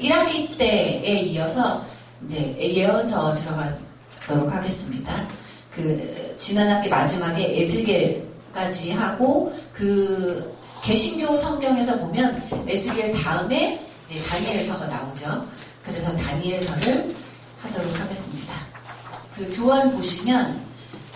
1학기 때에 이어서 이제 예언서 들어가도록 하겠습니다. 지난 학기 마지막에 에스겔까지 하고 개신교 성경에서 보면 에스겔 다음에 다니엘서가 나오죠. 그래서 다니엘서를 하도록 하겠습니다. 교환 보시면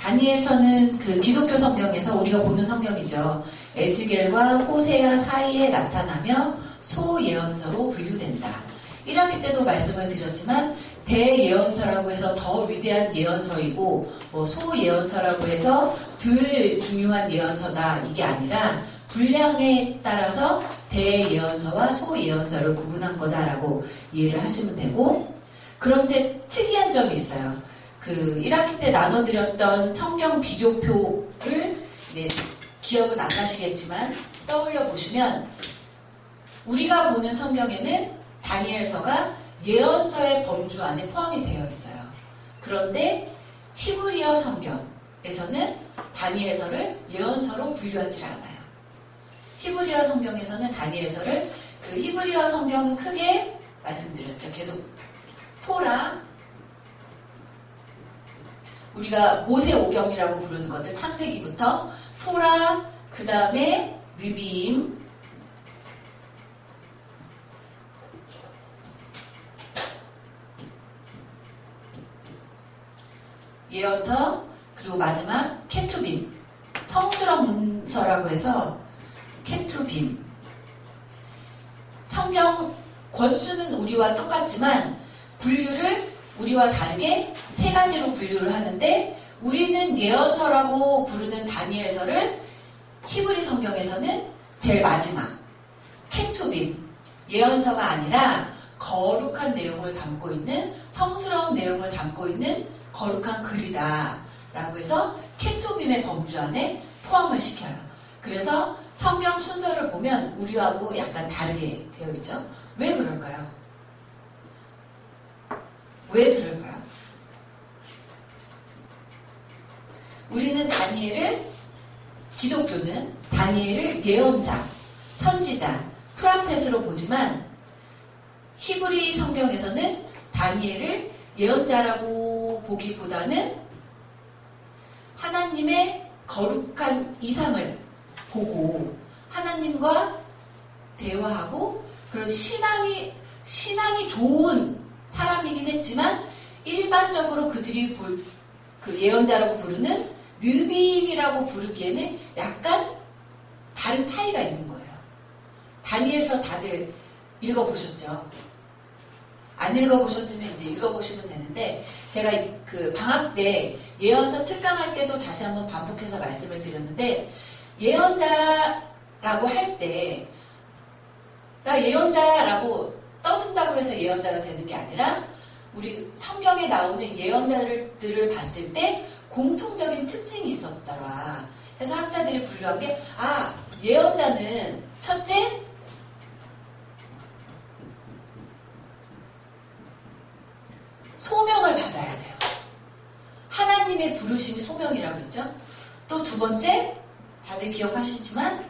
다니엘서는 기독교 성경에서 우리가 보는 성경이죠. 에스겔과 호세아 사이에 나타나며 소예언서로 분류된다. 1학기 때도 말씀을 드렸지만 대예언서라고 해서 더 위대한 예언서이고 소예언서라고 해서 덜 중요한 예언서다 이게 아니라 분량에 따라서 대예언서와 소예언서를 구분한 거다라고 이해를 하시면 되고, 그런데 특이한 점이 있어요. 1학기 때 나눠드렸던 성경 비교표를 기억은 안 나시겠지만 떠올려 보시면 우리가 보는 성경에는 다니엘서가 예언서의 범주 안에 포함이 되어 있어요. 그런데 히브리어 성경에서는 다니엘서를 예언서로 분류하지 않아요. 히브리어 성경에서는 다니엘서를 히브리어 성경은 크게 말씀드렸죠. 계속 토라, 우리가 모세오경이라고 부르는 것들, 창세기부터 토라, 그 다음에 느비임, 예언서, 그리고 마지막 케투빔, 성수령 문서라고 해서 케투빔. 성경 권수는 우리와 똑같지만 분류를 우리와 다르게 세 가지로 분류를 하는데, 우리는 예언서라고 부르는 다니엘서를 히브리 성경에서는 제일 마지막 케투빔, 예언서가 아니라 거룩한 내용을 담고 있는, 성스러운 내용을 담고 있는 거룩한 글이다 라고 해서 케투빔의 범주 안에 포함을 시켜요. 그래서 성경 순서를 보면 우리하고 약간 다르게 되어 있죠. 왜 그럴까요? 왜 그럴까요? 우리는 기독교는 다니엘을 예언자, 선지자, 프라펫으로 보지만 히브리 성경에서는 다니엘을 예언자라고 보기보다는 하나님의 거룩한 이상을 보고 하나님과 대화하고 그런 신앙이 좋은 사람이긴 했지만 일반적으로 그들이 예언자라고 부르는 느비임이라고 부르기에는 약간 다른 차이가 있는 거예요. 다니엘서 다들 읽어보셨죠? 안 읽어보셨으면 이제 읽어보시면 되는데, 제가 방학 때 예언서 특강할 때도 다시 한번 반복해서 말씀을 드렸는데, 예언자라고 할 때, 나 예언자라고 떠든다고 해서 예언자가 되는 게 아니라, 우리 성경에 나오는 예언자들을 봤을 때 공통적인 특징이 있었더라. 그래서 학자들이 분류한 게, 예언자는 첫째, 소명을 받아야 돼요. 하나님의 부르심이 소명이라고 했죠. 또 두 번째, 다들 기억하시지만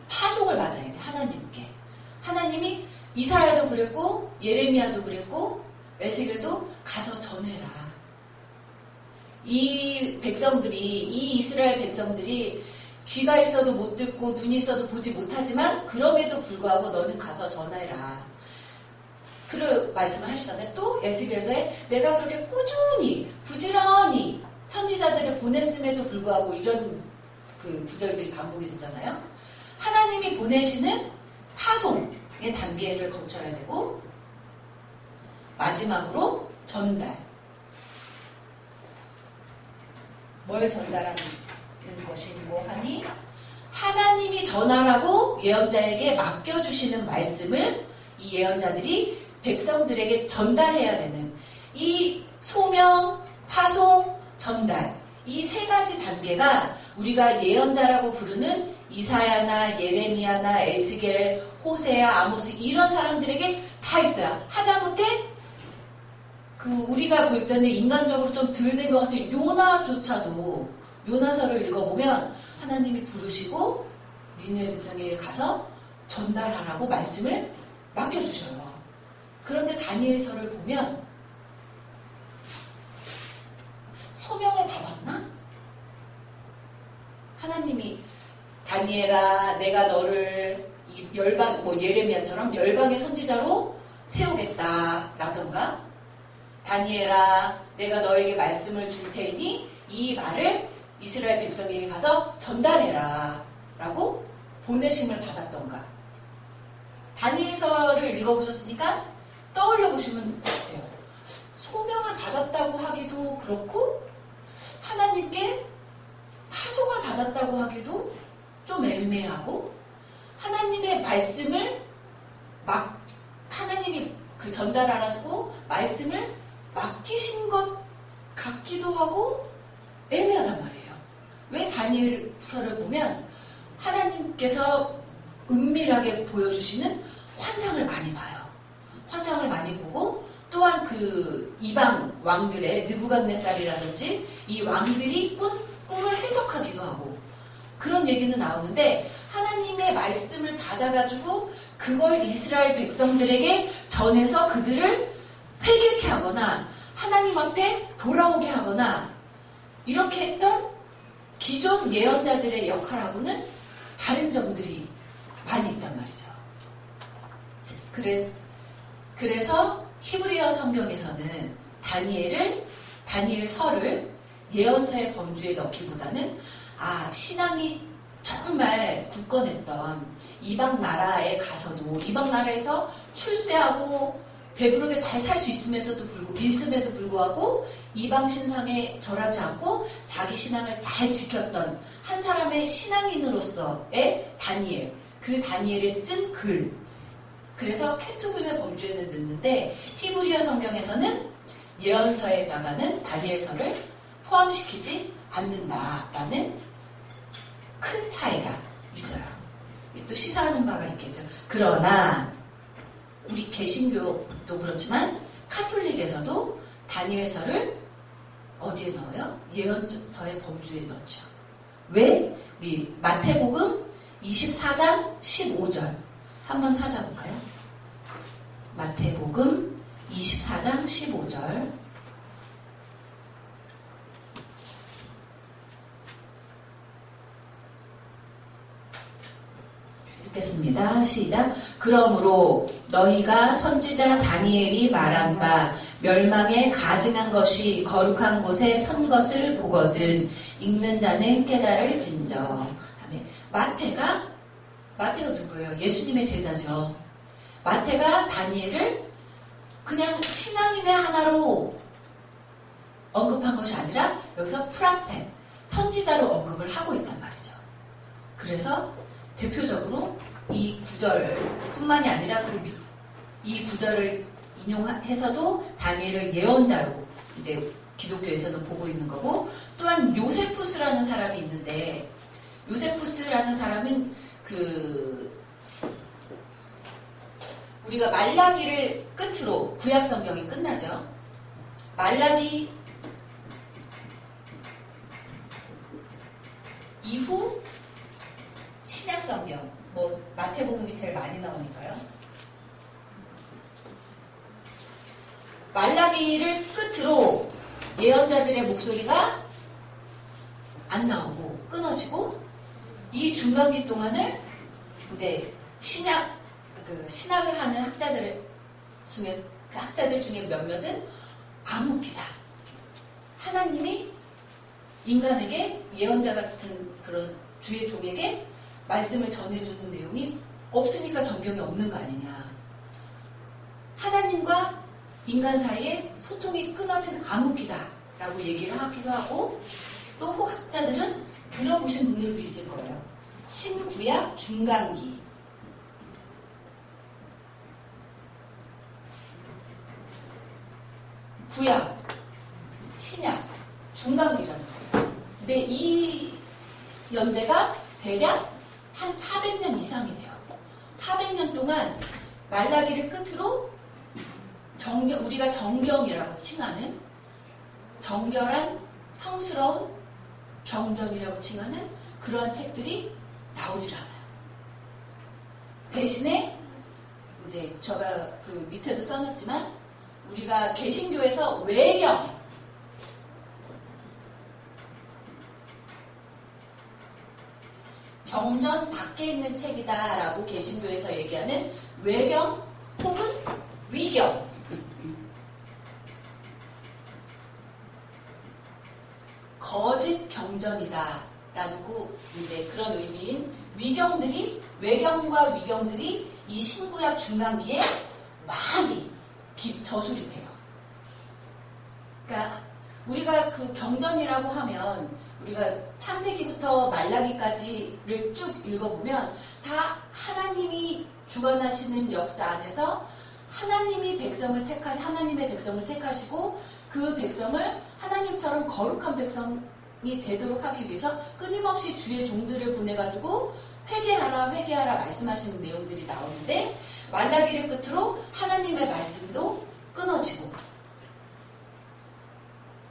파송을 받아야 돼. 하나님께. 하나님이 이사야도 그랬고 예레미야도 그랬고 에스겔도 가서 전해라. 이 이스라엘 백성들이 귀가 있어도 못 듣고 눈이 있어도 보지 못하지만 그럼에도 불구하고 너는 가서 전해라. 그런 말씀을 하시잖아요. 또 에스겔서에 내가 그렇게 꾸준히 부지런히 선지자들을 보냈음에도 불구하고 이런 구절들이 반복이 되잖아요. 하나님이 보내시는 파송의 단계를 거쳐야 되고, 마지막으로 전달. 뭘 전달하는 것인고 하니, 하나님이 전하라고 예언자에게 맡겨주시는 말씀을 이 예언자들이 백성들에게 전달해야 되는, 이 소명, 파송, 전달, 이 세 가지 단계가 우리가 예언자라고 부르는 이사야나 예레미야나 에스겔, 호세아, 아모스 이런 사람들에게 다 있어요. 하다못해 우리가 볼 때는 인간적으로 좀 덜 된 것 같은 요나조차도, 요나서를 읽어보면 하나님이 부르시고 니느웨 백성에게 가서 전달하라고 말씀을 맡겨주셔요. 그런데 다니엘서를 보면 소명을 받았나? 하나님이 다니엘아 내가 너를 이 열방 뭐 예레미야처럼 열방의 선지자로 세우겠다 라던가 다니엘아 내가 너에게 말씀을 줄 테니 이 말을 이스라엘 백성에게 가서 전달해라 라고 보내심을 받았던가. 다니엘서를 읽어보셨으니까 떠올려 보시면 돼요. 소명을 받았다고 하기도 그렇고 하나님께 파송을 받았다고 하기도 좀 애매하고 하나님의 말씀을 하나님이 그 전달하라고 말씀을 맡기신 것 같기도 하고 애매하단 말이에요. 왜 다니엘서를 보면 하나님께서 은밀하게 보여주시는 환상을 많이 봐요. 환상을 많이 보고 또한 그 이방 왕들의 느부갓네살이라든지 이 왕들이 꿈을 해석하기도 하고 그런 얘기는 나오는데 하나님의 말씀을 받아가지고 그걸 이스라엘 백성들에게 전해서 그들을 회개케 하거나 하나님 앞에 돌아오게 하거나 이렇게 했던 기존 예언자들의 역할하고는 다른 점들이 많이 있단 말이죠. 그래서 히브리어 성경에서는 다니엘서를 예언자의 범주에 넣기보다는 신앙이 정말 굳건했던 이방 나라에 가서도 이방 나라에서 출세하고 배부르게 잘 살 수 있음에도 불구하고 이방 신상에 절하지 않고 자기 신앙을 잘 지켰던 한 사람의 신앙인으로서의 다니엘, 그 다니엘이 쓴 글. 그래서 케투빔의 범주에 넣는데 히브리어 성경에서는 예언서에다가는 다니엘서를 포함시키지 않는다라는 큰 차이가 있어요. 또 시사하는 바가 있겠죠. 그러나 우리 개신교도 그렇지만 카톨릭에서도 다니엘서를 어디에 넣어요? 예언서의 범주에 넣죠. 왜? 우리 마태복음 24장 15절 한번 찾아볼까요? 마태복음 24장 15절 읽겠습니다. 시작. 그러므로 너희가 선지자 다니엘이 말한 바 멸망에 가증한 것이 거룩한 곳에 선 것을 보거든 읽는 자는 깨달을진저. 마태가 누구예요? 예수님의 제자죠. 마태가 다니엘을 그냥 신앙인의 하나로 언급한 것이 아니라 여기서 프라펫, 선지자로 언급을 하고 있단 말이죠. 그래서 대표적으로 이 구절뿐만이 아니라 이 구절을 인용해서도 다니엘을 예언자로 이제 기독교에서는 보고 있는 거고 또한 요세푸스라는 사람이 있는데 요세푸스라는 사람은 우리가 말라기를 끝으로 구약 성경이 끝나죠. 말라기 이후 신약 성경, 마태복음이 제일 많이 나오니까요. 말라기를 끝으로 예언자들의 목소리가 안 나오고 끊어지고 이 중간기 동안을 이제 신학을 하는 학자들 중에 몇몇은 암흑기다. 하나님이 인간에게 예언자 같은 그런 주의 종에게 말씀을 전해주는 내용이 없으니까 정경이 없는 거 아니냐. 하나님과 인간 사이에 소통이 끊어진 암흑기다 라고 얘기를 하기도 하고 또 학자들은 들어보신 분들도 있을 거예요. 신구약 중간기. 구약, 신약, 중간기라는 거예요. 근데 이 연대가 대략 한 400년 이상이 돼요. 400년 동안 말라기를 끝으로 우리가 정경이라고 칭하는 정결한 성스러운 경전이라고 칭하는 그러한 책들이 나오질 않아요. 대신에 이제 제가 그 밑에도 써놨지만 우리가 개신교에서 외경, 경전 밖에 있는 책이다라고 개신교에서 얘기하는 외경 혹은 위경, 거짓 경전이다라고 이제 그런 의미인 위경들이, 외경과 위경들이 이 신구약 중간기에 많이 저술이 돼요. 그러니까 우리가 그 경전이라고 하면 우리가 창세기부터 말라기까지를 쭉 읽어보면 다 하나님이 주관하시는 역사 안에서 하나님의 백성을 택하시고 그 백성을 하나님처럼 거룩한 백성이 되도록 하기 위해서 끊임없이 주의 종들을 보내가지고 회개하라 말씀하시는 내용들이 나오는데, 말라기를 끝으로 하나님의 말씀도 끊어지고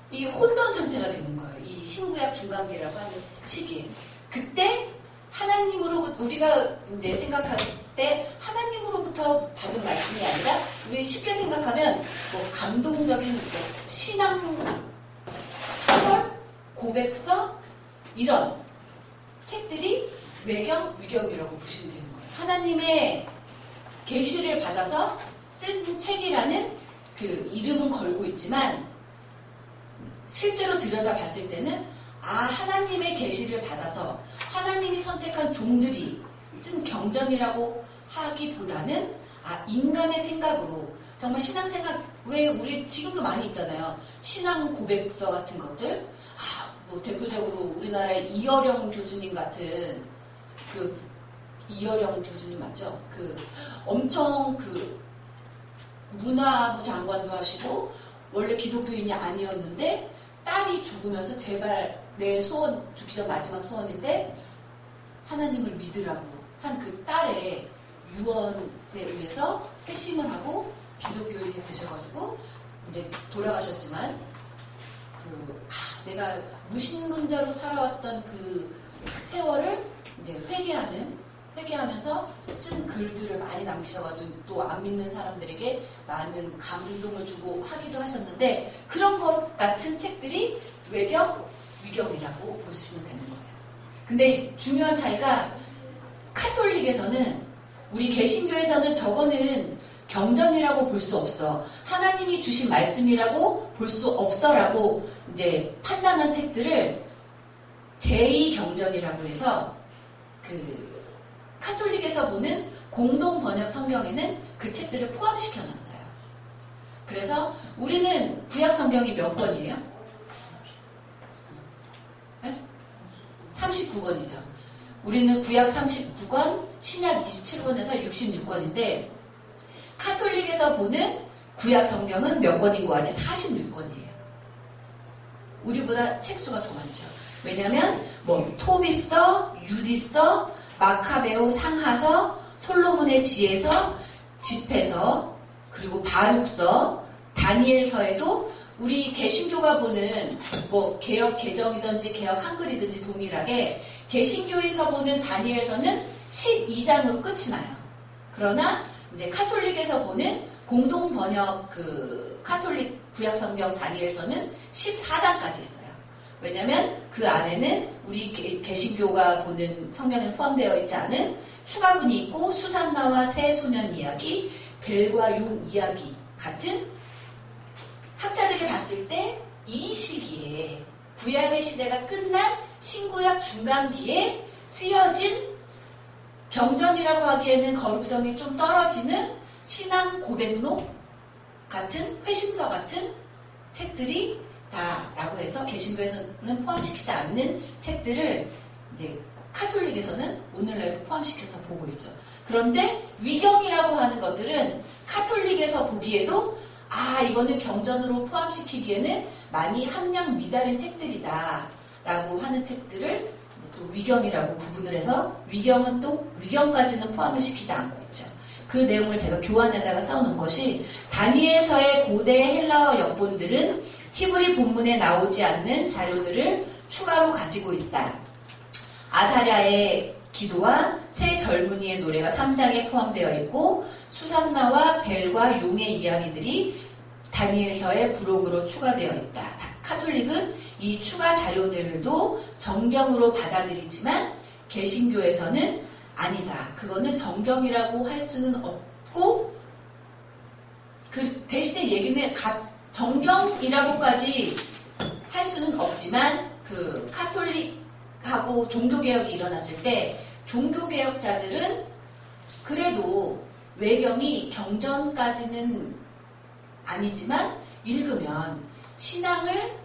이게 혼돈 상태가 되는 거예요. 이 신구약 중간기라고 하는 시기에. 그때 하나님으로부터, 우리가 이제 생각할 때 하나님으로부터 받은 말씀이 아니라 우리 쉽게 생각하면 뭐 감동적인 뭐 신앙 소설, 고백서 이런 책들이 외경, 위경이라고 보시면 되는 거예요. 하나님의 계시를 받아서 쓴 책이라는 그 이름은 걸고 있지만 실제로 들여다봤을 때는 하나님의 계시를 받아서 하나님이 선택한 종들이 쓴 경전이라고 하기보다는 인간의 생각으로, 정말 신앙 생각, 왜 우리 지금도 많이 있잖아요. 신앙 고백서 같은 것들. 뭐 대표적으로 우리나라의 이어령 교수님 같은 그 이어령 교수님 맞죠? 그 엄청 그 문화부 장관도 하시고 원래 기독교인이 아니었는데 딸이 죽으면서 제발 내 소원, 죽기 전 마지막 소원인데 하나님을 믿으라고 한 그 딸의 유언에 의해서 회심을 하고 기독교인이 되셔가지고 이제 돌아가셨지만 내가 무신론자로 살아왔던 그 세월을 이제 회개하면서 쓴 글들을 많이 남기셔가지고 또 안 믿는 사람들에게 많은 감동을 주고 하기도 하셨는데, 그런 것 같은 책들이 외경, 위경이라고 보시면 되는 거예요. 근데 중요한 차이가 카톨릭에서는, 우리 개신교에서는 저거는 경전이라고 볼 수 없어, 하나님이 주신 말씀이라고 볼 수 없어라고 이제 판단한 책들을 제2경전이라고 해서 그 카톨릭에서 보는 공동 번역 성경에는 그 책들을 포함시켜 놨어요. 그래서 우리는 구약 성경이 몇 권이에요? 네? 39권이죠. 우리는 구약 39권, 신약 27권에서 66권인데 카톨릭에서 보는 구약 성경은 몇 권인 거 아니에요? 46권이에요. 우리보다 책수가 더 많죠. 왜냐하면 뭐 토비서, 유디서, 마카베오 상하서, 솔로몬의 지혜서, 집회서, 그리고 바룩서, 다니엘서에도 우리 개신교가 보는 뭐 개역 개정이든지 개역 한글이든지 동일하게 개신교에서 보는 다니엘서는 12장으로 끝이 나요. 그러나 이제 카톨릭에서 보는 공동 번역 그 카톨릭 구약 성경 다니엘서는 14장까지 있어요. 왜냐하면 그 안에는 우리 개신교가 보는 성경에 포함되어 있지 않은 추가문이 있고 수산나와 새 소년 이야기, 벨과 용 이야기 같은, 학자들이 봤을 때 이 시기에 구약의 시대가 끝난 신구약 중간기에 쓰여진 경전이라고 하기에는 거룩성이 좀 떨어지는 신앙 고백록 같은, 회심서 같은 책들이 다라고 해서 개신교에서는 포함시키지 않는 책들을 이제 카톨릭에서는 오늘날도 포함시켜서 보고 있죠. 그런데 위경이라고 하는 것들은 카톨릭에서 보기에도 이거는 경전으로 포함시키기에는 많이 함량 미달인 책들이다 라고 하는 책들을 또 위경이라고 구분을 해서, 위경은 또 위경까지는 포함을 시키지 않고 있죠. 그 내용을 제가 교환에다가 써놓은 것이, 다니엘서의 고대 헬라어 역본들은 히브리 본문에 나오지 않는 자료들을 추가로 가지고 있다. 아사랴의 기도와 새 젊은이의 노래가 3장에 포함되어 있고 수산나와 벨과 용의 이야기들이 다니엘서의 부록으로 추가되어 있다. 카톨릭은 이 추가 자료들도 정경으로 받아들이지만 개신교에서는 아니다. 그거는 정경이라고 할 수는 없고 그 대신에 얘기는 정경이라고까지 할 수는 없지만 그 카톨릭하고 종교개혁이 일어났을 때 종교개혁자들은 그래도 외경이 경전까지는 아니지만 읽으면 신앙을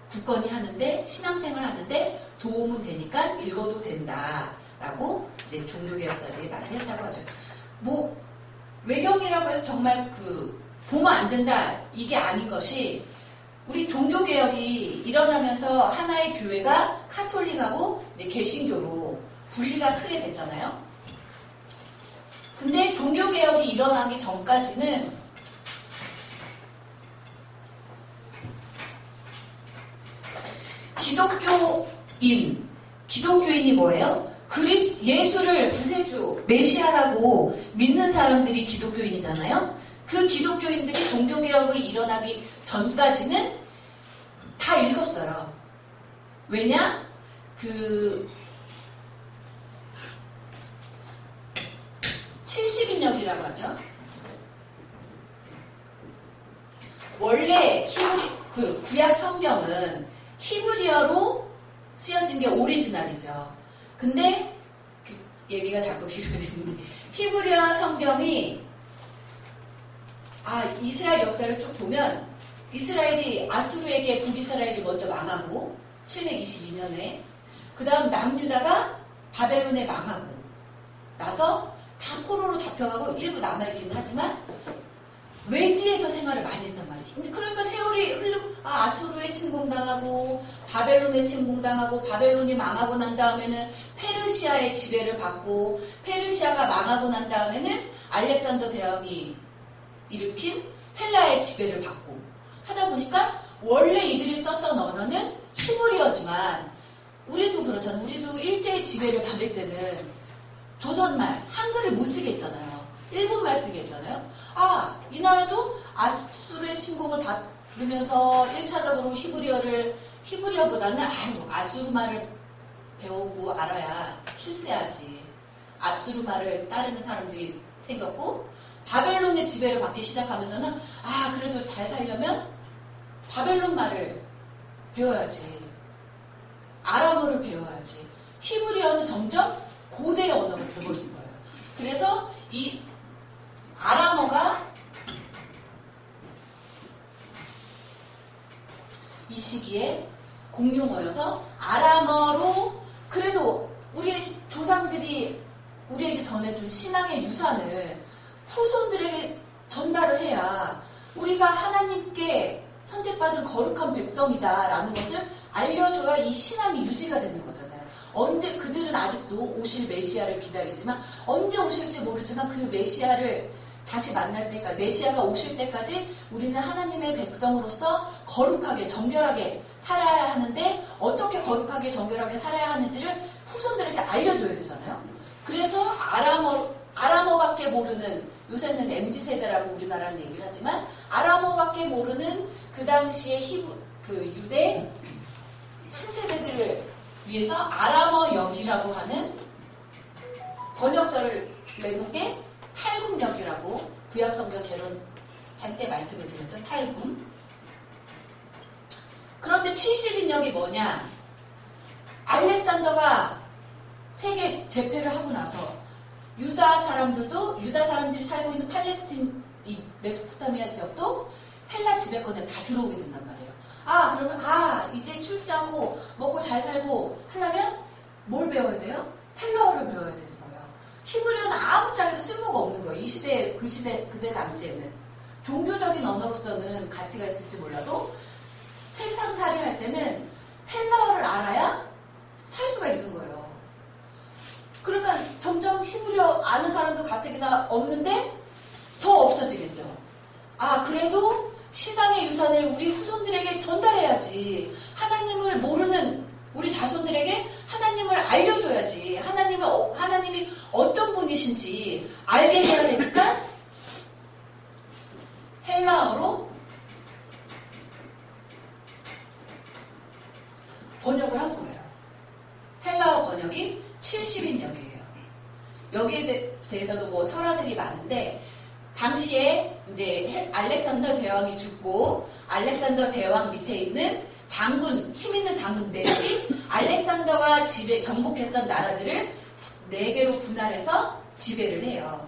굳건히 하는데 신앙생활 하는데 도움은 되니까 읽어도 된다라고 이제 종교개혁자들이 말을 했다고 하죠. 뭐 외경이라고 해서 정말 보면 안 된다 이게 아닌 것이 우리 종교개혁이 일어나면서 하나의 교회가 카톨릭하고 이제 개신교로 분리가 크게 됐잖아요. 근데 종교개혁이 일어나기 전까지는 기독교인이 뭐예요? 예수를 구세주, 메시아라고 믿는 사람들이 기독교인이잖아요. 그 기독교인들이 종교개혁이 일어나기 전까지는 다 읽었어요. 왜냐? 70인역이라고 하죠. 원래 구약 성경은 히브리어로 쓰여진 게 오리지널이죠. 근데 얘기가 자꾸 길어지는데 히브리어 성경이 이스라엘 역사를 쭉 보면 이스라엘이 아수르에게 북이스라엘이 먼저 망하고 722년에 그 다음 남유다가 바벨론에 망하고 나서 다 포로로 잡혀가고 일부 남아있긴 하지만 외지에서 생활을 많이 했단 말이죠. 근데 그러니까 세월이 아수르에 침공당하고 바벨론에 침공당하고 바벨론이 망하고 난 다음에는 페르시아의 지배를 받고 페르시아가 망하고 난 다음에는 알렉산더 대왕이 일으킨 헬라의 지배를 받고 하다 보니까 원래 이들이 썼던 언어는 히브리어지만 우리도 그렇잖아요. 우리도 일제의 지배를 받을 때는 조선말, 한글을 못 쓰겠잖아요. 일본말 쓰겠잖아요. 이 나라도 아수르의 침공을 받으면서 1차적으로 히브리어보다는 아수르말을 배우고 알아야 출세하지. 아수르말을 따르는 사람들이 생겼고 바벨론의 지배를 받기 시작하면서는 그래도 잘 살려면 바벨론 말을 배워야지. 아람어를 배워야지. 히브리어는 점점 고대의 언어가 되어버린 거예요. 그래서 이 아람어가 이 시기에 공용어여서 아람어로 그래도 우리의 조상들이 우리에게 전해준 신앙의 유산을 후손들에게 전달을 해야 우리가 하나님께 선택받은 거룩한 백성이다라는 것을 알려줘야 이 신앙이 유지가 되는 거잖아요. 언제 그들은 아직도 오실 메시아를 기다리지만 언제 오실지 모르지만 그 메시아를 다시 만날 때까지 메시아가 오실 때까지 우리는 하나님의 백성으로서 거룩하게 정결하게 살아야 하는데 어떻게 거룩하게 정결하게 살아야 하는지를 후손들에게 알려줘야 되잖아요. 그래서 아람어밖에 모르는 요새는 MZ세대라고 우리나라는 얘기를 하지만 아람어밖에 모르는 그 당시의 유대 신세대들을 위해서 아람어역이라고 하는 번역서를 내놓은 게 탈굼역이라고 구약성경 개론할 때 말씀을 드렸죠. 탈굼. 그런데 70인역이 뭐냐? 알렉산더가 세계 제패를 하고 나서 유다 사람들이 살고 있는 팔레스틴 이 메소포타미아 지역도 헬라 지배권에 다 들어오게 된단 말이에요. 그러면 이제 출세하고 먹고 잘 살고 하려면 뭘 배워야 돼요? 헬라어를 배워야 되는 거예요. 히브리어는 아무짝에도 쓸모가 없는 거예요. 이 시대, 그때 당시에는. 종교적인 언어로서는 가치가 있을지 몰라도 세상살이 할 때는 헬라어를 알아야 살 수가 있는 거예요. 그러니까 점점 히브리어 아는 사람도 가뜩이나 없는데 더 없어지겠죠. 그래도 신앙의 유산을 우리 후손들에게 전달해야지. 하나님을 모르는 우리 자손들에게 하나님을 알려줘야지. 하나님이 어떤 분이신지 알게 해야 되니까 헬라어로 번역을 한 거예요. 헬라어 번역이 70인역이에요. 여기에 대해서도 뭐 설화들이 많은데, 당시에 이제 알렉산더 대왕이 죽고 알렉산더 대왕 밑에 있는 장군, 힘 있는 장군 넷이 알렉산더가 정복했던 나라들을 4개로 분할해서 지배를 해요.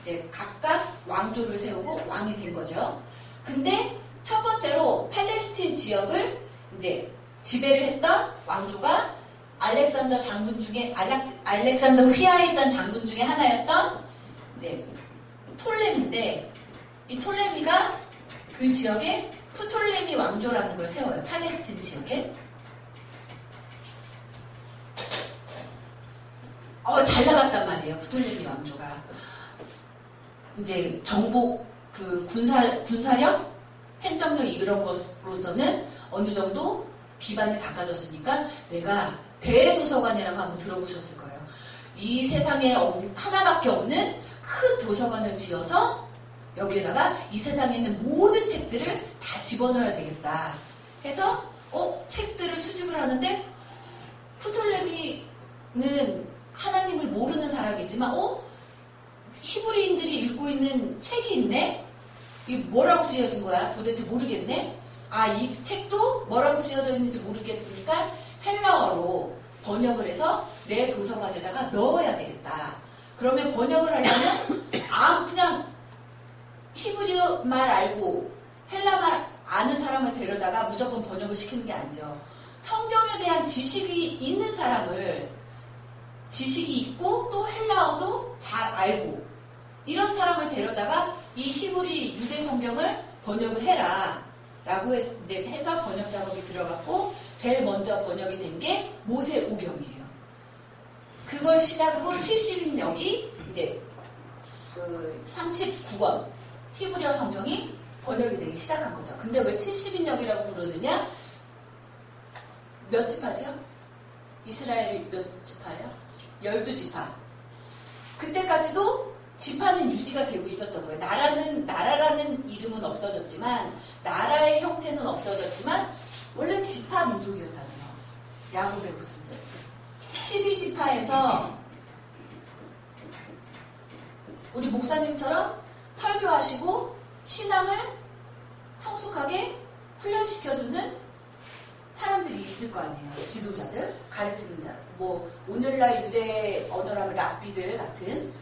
이제 각각 왕조를 세우고 왕이 된 거죠. 근데 첫 번째로 팔레스틴 지역을 이제 지배를 했던 왕조가 알렉산더 장군 중에 알렉산더 휘하에 있던 장군 중에 하나였던 이제 톨레미인데, 이 톨레미가 그 지역에 프톨레미 왕조라는 걸 세워요. 팔레스틴 지역에. 잘 나갔단 말이에요. 프톨레미 왕조가. 이제 정복, 군사력, 행정력 이런 것으로서는 어느 정도 기반이 닦아졌으니까, 내가 대도서관이라고 한번 들어보셨을 거예요. 이 세상에 하나밖에 없는 큰 도서관을 지어서 여기에다가 이 세상에 있는 모든 책들을 다 집어넣어야 되겠다 해서 책들을 수집을 하는데, 프톨레미는 하나님을 모르는 사람이지만 히브리인들이 읽고 있는 책이 있네? 이게 뭐라고 쓰여진 거야? 도대체 모르겠네? 이 책도 뭐라고 쓰여져 있는지 모르겠으니까 헬라어로 번역을 해서 내 도서관에다가 넣어야 되겠다. 그러면 번역을 하려면 그냥 히브리어 말 알고 헬라 말 아는 사람을 데려다가 무조건 번역을 시키는 게 아니죠. 성경에 대한 지식이 있는 사람을, 지식이 있고 또 헬라어도 잘 알고 이런 사람을 데려다가 이 히브리 유대 성경을 번역을 해라 라고 해서 번역 작업이 들어갔고, 제일 먼저 번역이 된 게 모세오경이에요. 그걸 시작으로 70인역이 이제 39권 히브리어 성경이 번역이 되기 시작한 거죠. 근데 왜 70인역이라고 부르느냐? 몇 지파죠? 이스라엘이 몇 지파예요? 12지파. 그때까지도 지파는 유지가 되고 있었던 거예요. 나라라는 이름은 없어졌지만, 나라의 형태는 없어졌지만, 원래 지파 민족이었잖아요. 야곱의 후손들. 12지파에서 우리 목사님처럼 설교하시고 신앙을 성숙하게 훈련시켜주는 사람들이 있을 거 아니에요. 지도자들, 가르치는 사람. 뭐 오늘날 유대 언어라면 랍비들 같은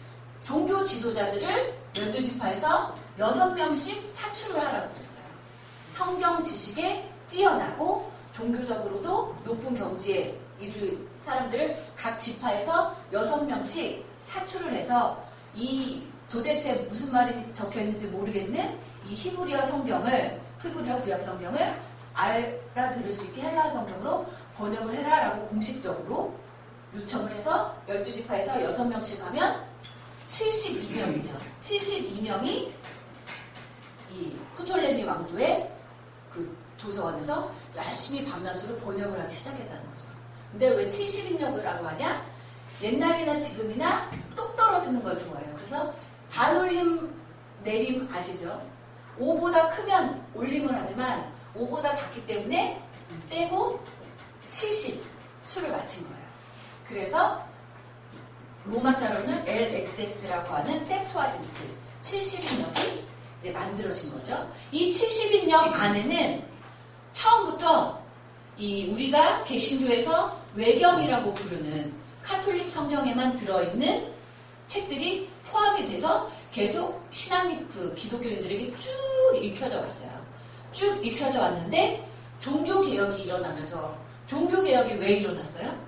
종교 지도자들을 12지파에서 6명씩 차출을 하라고 했어요. 성경 지식에 뛰어나고 종교적으로도 높은 경지에 이를 사람들을 각 지파에서 6명씩 차출을 해서 이 도대체 무슨 말이 적혀 있는지 모르겠는 이 히브리어 성경을, 히브리어 구약 성경을 알아들을 수 있게 헬라어 성경으로 번역을 해라라고 공식적으로 요청을 해서 12지파에서 6명씩 하면 72명이죠. 72명이 이 프톨레미 왕조의 그 도서관에서 열심히 밤낮으로 번역을 하기 시작했다는 거죠. 근데 왜 70인역이라고 하냐? 옛날이나 지금이나 똑 떨어지는 걸 좋아해요. 그래서 반올림 내림 아시죠? 5보다 크면 올림을 하지만 5보다 작기 때문에 떼고 70 수를 맞춘 거예요. 그래서 로마자로는 LXX라고 하는 셉투아진트 70인역이 이제 만들어진 거죠. 이 70인역 안에는 처음부터 이 우리가 개신교에서 외경이라고 부르는 카톨릭 성경에만 들어있는 책들이 포함이 돼서 계속 기독교인들에게 쭉 읽혀져 왔어요. 쭉 읽혀져 왔는데 종교개혁이 일어나면서, 종교개혁이 왜 일어났어요?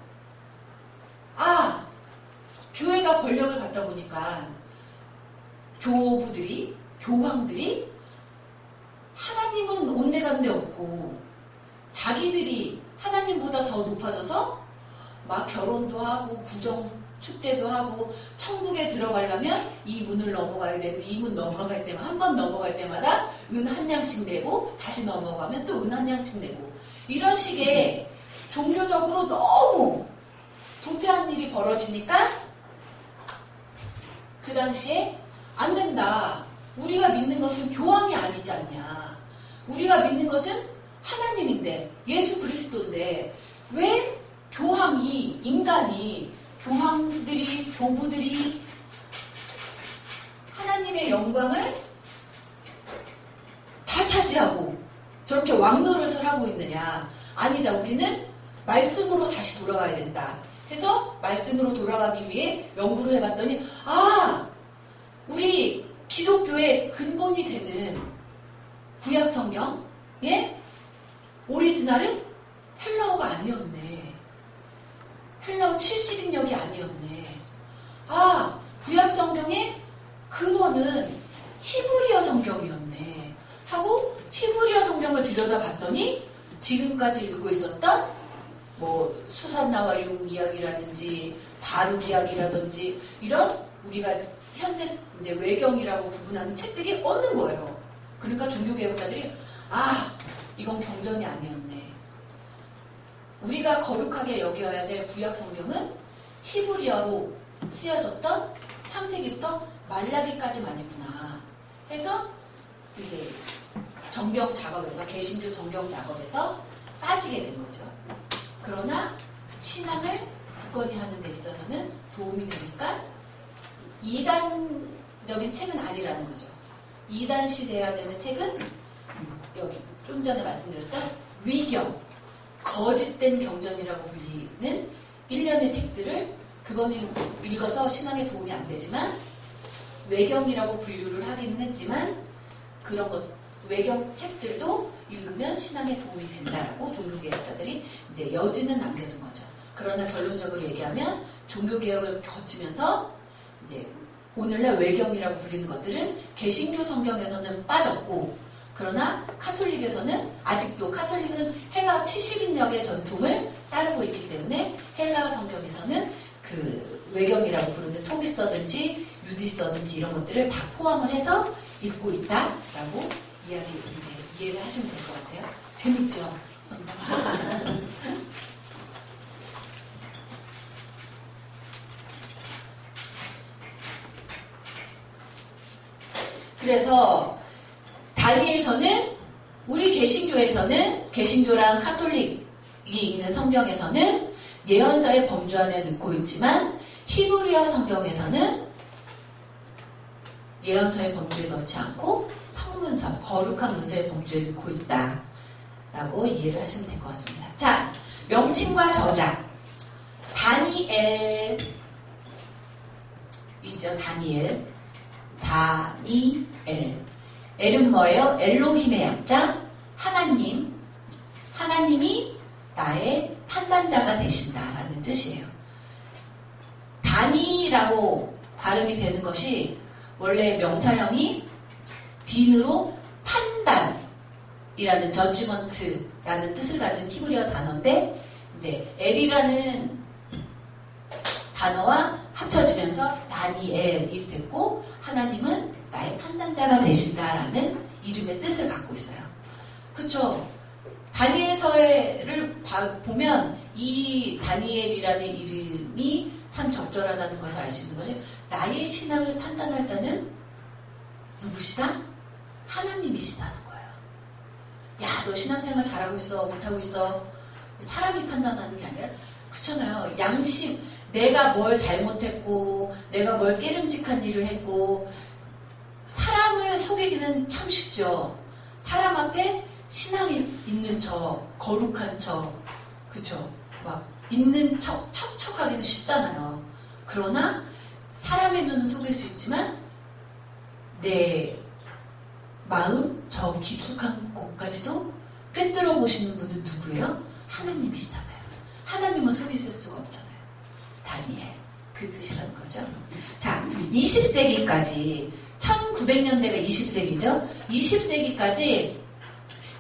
교회가 권력을 갖다 보니까 교황들이 하나님은 온데간데 없고 자기들이 하나님보다 더 높아져서 막 결혼도 하고 부정 축제도 하고 천국에 들어가려면 이 문을 넘어가야 되는데 이 문 넘어갈 때만 한 번 넘어갈 때마다 은 한 냥씩 내고 다시 넘어가면 또 은 한 냥씩 내고 이런 식의 종교적으로 너무 부패한 일이 벌어지니까 그 당시에 안 된다. 우리가 믿는 것은 교황이 아니지 않냐. 우리가 믿는 것은 하나님인데, 예수 그리스도인데, 왜 교황이, 인간이, 교황들이, 교부들이 하나님의 영광을 다 차지하고 저렇게 왕노릇을 하고 있느냐. 아니다. 우리는 말씀으로 다시 돌아가야 된다. 해서 말씀으로 돌아가기 위해 연구를 해봤더니, 우리 기독교의 근본이 되는 구약 성경의 오리지널은 헬라어가 아니었네. 헬라어 70인역이 아니었네. 구약 성경의 근원은 히브리어 성경이었네. 하고 히브리어 성경을 들여다봤더니 지금까지 읽고 있었던 뭐 수산나와 융 이야기라든지 바룩 이야기라든지 이런 우리가 현재 이제 외경이라고 구분하는 책들이 없는 거예요. 그러니까 종교개혁자들이 이건 경전이 아니었네. 우리가 거룩하게 여겨야 될 구약 성경은 히브리어로 쓰여졌던 창세기부터 말라기까지만이구나 해서 이제 정경 작업에서, 개신교 정경 작업에서 빠지게 된 거죠. 그러나 신앙을 굳건히 하는 데 있어서는 도움이 되니까 이단적인 책은 아니라는 거죠. 이단시돼야 되는 책은 여기 좀 전에 말씀드렸던 위경, 거짓된 경전이라고 불리는 일련의 책들을 그거는 읽어서 신앙에 도움이 안 되지만 외경이라고 분류를 하기는 했지만 그런 것 외경 책들도 읽으면 신앙에 도움이 된다라고 종교개혁자들이 이제 여지는 남겨둔 거죠. 그러나 결론적으로 얘기하면 종교개혁을 거치면서 이제 오늘날 외경이라고 불리는 것들은 개신교 성경에서는 빠졌고, 그러나 카톨릭에서는 아직도 카톨릭은 헬라어 70인역의 전통을 따르고 있기 때문에 헬라어 성경에서는 그 외경이라고 부르는 토미서든지 유디서든지 이런 것들을 다 포함을 해서 읽고 있다라고 이해를 하시면 될 것 같아요. 재밌죠? 그래서 다니엘서는 우리 개신교에서는 개신교랑 카톨릭이 있는 성경에서는 예언서의 범주 안에 넣고 있지만 히브리어 성경에서는 예언서의 범주에 넣지 않고 성문서, 거룩한 문서의 범주에 넣고 있다라고 이해를 하시면 될 것 같습니다. 자, 명칭과 저자 다니엘이죠. 다니엘. 엘은 뭐예요? 엘로힘의 약자, 하나님. 하나님이 나의 판단자가 되신다라는 뜻이에요. 다니라고 발음이 되는 것이 원래 명사형이 딘으로 판단이라는 저지먼트라는 뜻을 가진 히브리어 단어인데 이제 엘이라는 단어와 합쳐지면서 다니엘이 됐고 하나님은 나의 판단자가 되신다라는 이름의 뜻을 갖고 있어요. 그쵸? 다니엘서를 보면 이 다니엘이라는 이름이 참 적절하다는 것을 알 수 있는 것이 나의 신앙을 판단할 자는 누구시다? 하나님이시다는 거예요. 야, 너 신앙생활 잘하고 있어? 못하고 있어? 사람이 판단하는 게 아니라 그렇잖아요. 양심, 내가 뭘 잘못했고 내가 뭘 깨름직한 일을 했고 사람을 속이기는 참 쉽죠. 사람 앞에 신앙이 있는 척, 거룩한 척, 그쵸? 막 있는 척, 척척하기는 쉽잖아요. 그러나 사람의 눈은 속일 수 있지만 내 마음 저 깊숙한 곳까지도 꿰뚫어 보시는 분은 누구예요? 하나님이시잖아요. 하나님은 속이실 수가 없잖아요. 다니엘, 그 뜻이라는 거죠. 자, 20세기까지 1900년대가 20세기죠. 20세기까지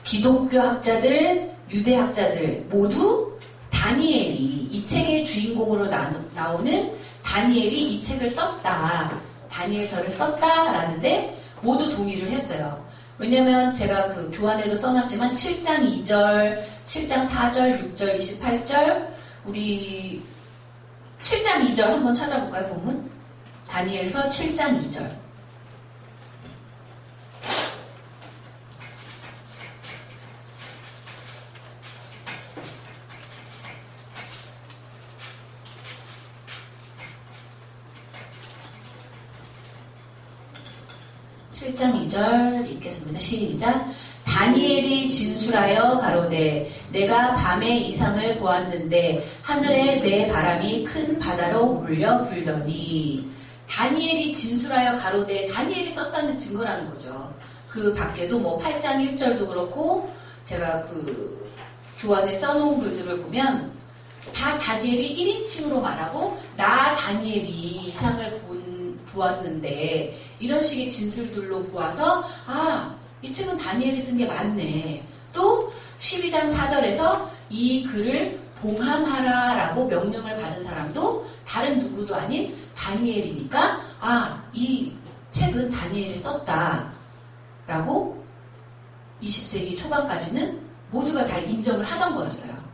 기독교 학자들, 유대 학자들 모두 다니엘이 이 책의 주인공으로 나오는 다니엘이 이 책을 썼다. 다니엘서를 썼다라는데 모두 동의를 했어요. 왜냐면 제가 그 교환에도 써놨지만 7장 2절, 7장 4절, 6절, 28절, 우리 7장 2절 한번 찾아볼까요, 본문? 다니엘서 7장 2절. (7장 2절) 읽겠습니다. 시작. 다니엘이 진술하여 가로되 내가 밤에 이상을 보았는데 하늘에 내 바람이 큰 바다로 몰려 불더니. 다니엘이 진술하여 가로되, 다니엘이 썼다는 증거라는 거죠. 그 밖에도 뭐 8장 1절도 그렇고 제가 그 교환에 써놓은 글들을 보면 다 다니엘이 1인칭으로 말하고 나 다니엘이 이상을 보았는데 이런 식의 진술들로 보아서 이 책은 다니엘이 쓴 게 맞네. 또 12장 4절에서 이 글을 봉함하라 라고 명령을 받은 사람도 다른 누구도 아닌 다니엘이니까 이 책은 다니엘이 썼다 라고 20세기 초반까지는 모두가 다 인정을 하던 거였어요.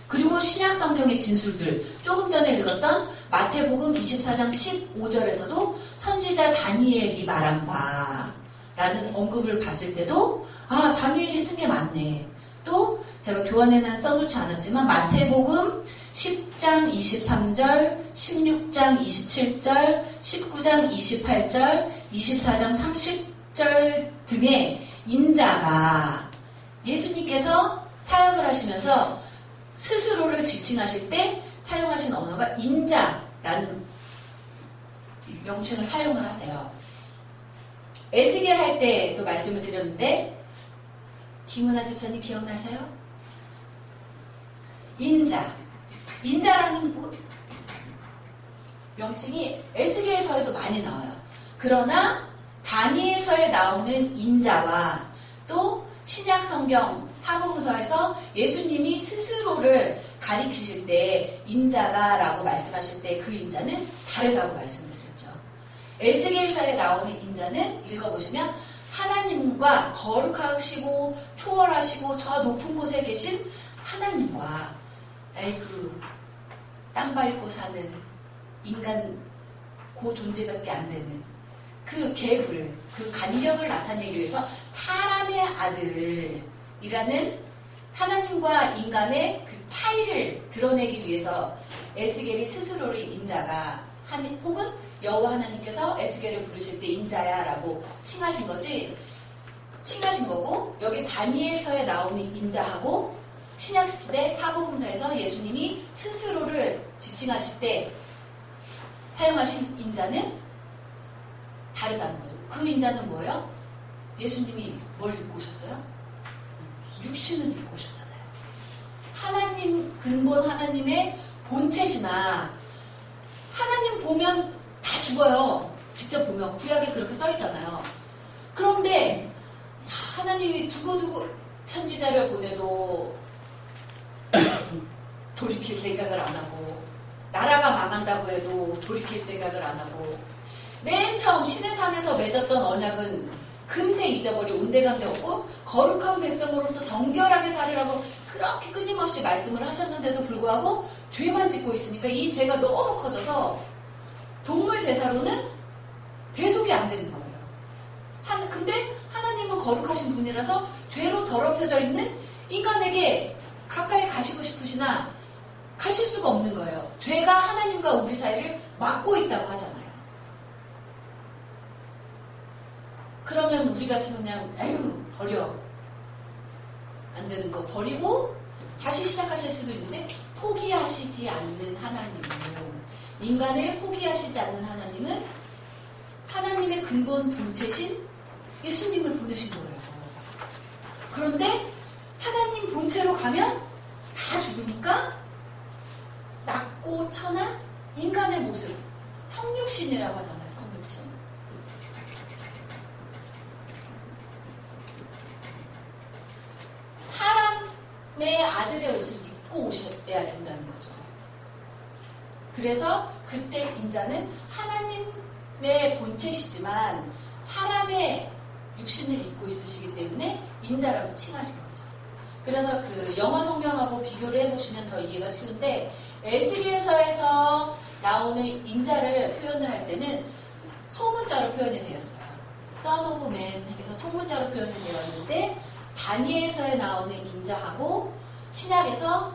그리고 신약 성경의 진술들, 조금 전에 읽었던 마태복음 24장 15절에서도 선지자 다니엘이 말한 바라는 언급을 봤을 때도 다니엘이 쓴 게 맞네. 또 제가 교환에는 써놓지 않았지만 마태복음 10장 23절, 16장 27절, 19장 28절, 24장 30절 등의 인자가 예수님께서 사역을 하시면서 스스로를 지칭하실 때 사용하신 언어가 인자라는 명칭을 사용을 하세요. 에스겔 할 때도 말씀을 드렸는데 김은아 집사님 기억나세요? 인자라는 명칭이 에스겔서에도 많이 나와요. 그러나 다니엘서에 나오는 인자와 또 신약 성경 사복음서에서 예수님이 스스로를 가리키실 때 인자가 라고 말씀하실 때 그 인자는 다르다고 말씀을 드렸죠. 에스겔서에 나오는 인자는 읽어보시면 하나님과 거룩하시고 초월하시고 저 높은 곳에 계신 하나님과 땅 밟고 사는 인간 그 존재밖에 안 되는 그 갭을, 그 간격을 나타내기 위해서 사람의 아들이라는 하나님과 인간의 그 차이를 드러내기 위해서 에스겔이 스스로를 인자가 혹은 여호와 하나님께서 에스겔을 부르실 때 인자야 라고 칭하신 거고, 여기 다니엘서에 나오는 인자하고 신약시대 사복음서에서 예수님이 스스로를 지칭하실 때 사용하신 인자는 다르다는 거죠. 그 인자는 뭐예요? 예수님이 뭘 입고 오셨어요? 육신을 입고 오셨잖아요. 하나님, 근본 하나님의 본체시나 하나님 보면 다 죽어요. 직접 보면 구약에 그렇게 써 있잖아요. 그런데 하나님이 두고두고 선지자를 보내도 돌이킬 생각을 안 하고, 나라가 망한다고 해도 돌이킬 생각을 안 하고, 맨 처음 시내산에서 맺었던 언약은 금세 잊어버리 온데간데 없고 거룩한 백성으로서 정결하게 살으라고 그렇게 끊임없이 말씀을 하셨는데도 불구하고 죄만 짓고 있으니까 이 죄가 너무 커져서 동물 제사로는 대속이 안 되는 거예요. 근데 하나님은 거룩하신 분이라서 죄로 더럽혀져 있는 인간에게 가까이 가시고 싶으시나 가실 수가 없는 거예요. 죄가 하나님과 우리 사이를 막고 있다고 하잖아요. 그러면 우리 같으면 그냥 버려. 안 되는 거 버리고 다시 시작하실 수도 있는데, 포기하시지 않는 하나님은, 인간을 포기하시지 않는 하나님은 하나님의 근본 본체신 예수님을 보내신 거예요. 그런데 하나님 본체로 가면 다 죽으니까 낮고 천한 인간의 모습, 성육신이라고 하잖아요. 성육신. 사람의 아들의 옷을 입고 오셔야 된다는 거죠. 그래서 그때 인자는 하나님의 본체시지만 사람의 육신을 입고 있으시기 때문에 인자라고 칭하신 거죠. 그래서 그 영어 성경하고 비교를 해보시면 더 이해가 쉬운데 에스겔서에서 나오는 인자를 표현을 할 때는 소문자로 표현이 되었어요. Son of Man 해서 소문자로 표현이 되었는데 다니엘서에 나오는 인자하고 신약에서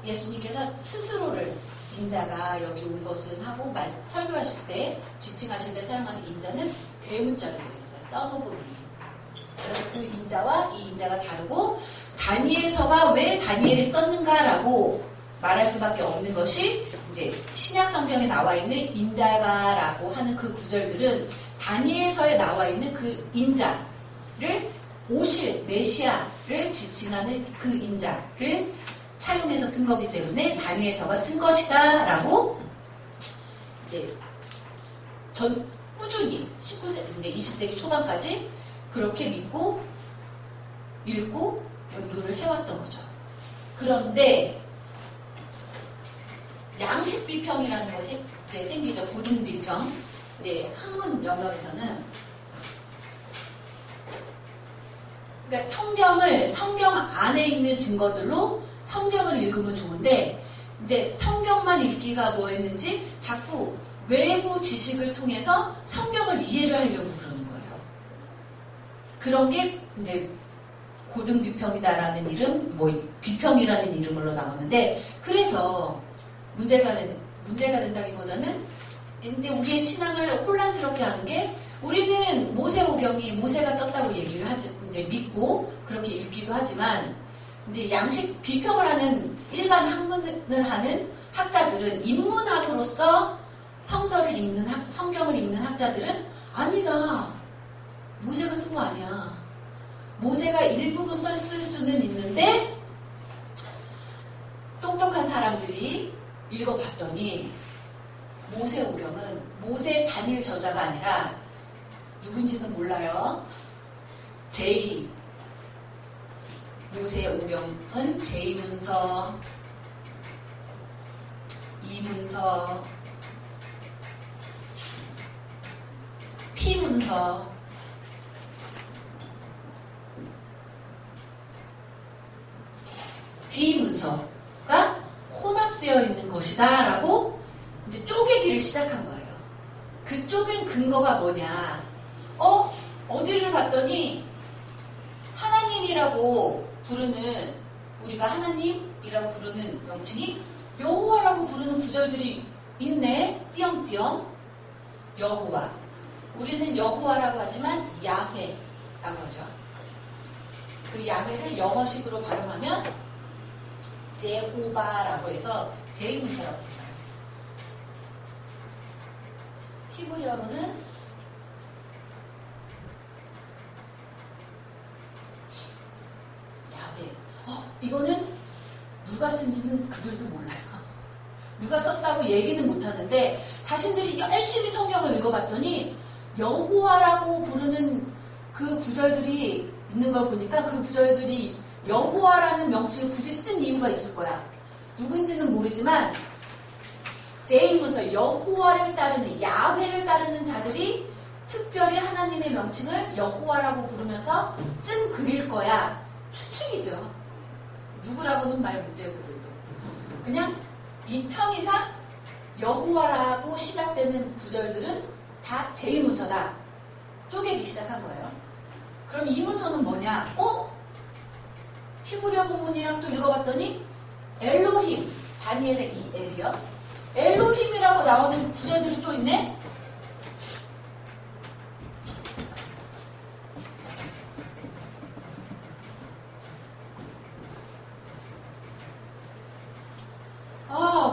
예수님께서 스스로를 인자가 여기 온 것은 하고 설교하실 때 지칭하실 때 사용하는 인자는 대문자로 되어 있어요. Son of Man. 그래서 그 인자와 이 인자가 다르고 다니엘서가 왜 다니엘을 썼는가라고 말할 수밖에 없는 것이 이제 신약 성경에 나와 있는 인자가라고 하는 그 구절들은 다니엘서에 나와 있는 그 인자를 오실 메시아를 지칭하는 그 인자를 차용해서 쓴 거기 때문에 다니엘서가 쓴 것이다라고 이제 꾸준히 19세기, 20세기 초반까지 그렇게 믿고 읽고 연구를 해왔던 거죠. 그런데 양식 비평이라는 것이 생기죠. 고등 비평. 이제 학문 영역에서는 그러니까 성경 안에 있는 증거들로 성경을 읽으면 좋은데 이제 성경만 읽기가 뭐였는지 자꾸 외부 지식을 통해서 성경을 이해를 하려고 그러는 거예요. 그런 게 이제 고등 비평이다라는 이름, 비평이라는 이름으로 나오는데 그래서 문제가 된다기보다는 근데 우리의 신앙을 혼란스럽게 하는 게 우리는 모세오경이 모세가 썼다고 얘기를 하지 이제 믿고 그렇게 읽기도 하지만 이제 양식 비평을 하는 일반 학문을 하는 학자들은 인문학으로서 성경을 읽는 학자들은 아니다. 모세가 쓴 거 아니야. 모세가 일부분 썼을 수는 있는데 똑똑한 사람들이 읽어봤더니 모세오경은 모세 단일 저자가 아니라 누군지는 몰라요. 모세오경은 제2문서, 2문서, P문서, D문서가 혼합되어 있는 것이다 라고 이제 쪼개기를 시작한 거예요. 그 쪼갠 근거가 뭐냐? 어디를 봤더니 하나님이라고 부르는 우리가 하나님이라고 부르는 명칭이 여호와라고 부르는 구절들이 있네. 띄엄띄엄 여호와. 우리는 여호와라고 하지만 야훼라고 하죠. 그 야훼를 영어식으로 발음하면 제호바라고 해서 제2문서라고 해요. 히브리어로는 이거는 누가 쓴지는 그들도 몰라요. 누가 썼다고 얘기는 못하는데 자신들이 열심히 성경을 읽어봤더니 여호와라고 부르는 그 구절들이 있는 걸 보니까 그 구절들이 여호와라는 명칭을 굳이 쓴 이유가 있을 거야. 누군지는 모르지만 제2문서 여호와를 따르는 야훼를 따르는 자들이 특별히 하나님의 명칭을 여호와라고 부르면서 쓴 글일 거야. 추측이죠. 누구라고는 말 못해요. 그들도. 그냥 이 평이상 여호와라고 시작되는 구절들은 다 제2문서다. 쪼개기 시작한 거예요. 그럼 이 문서는 뭐냐? 히브리어 본문이랑 또 읽어봤더니 엘로힘, 다니엘의 이 엘이요. 엘로힘이라고 나오는 구절들이 또 있네?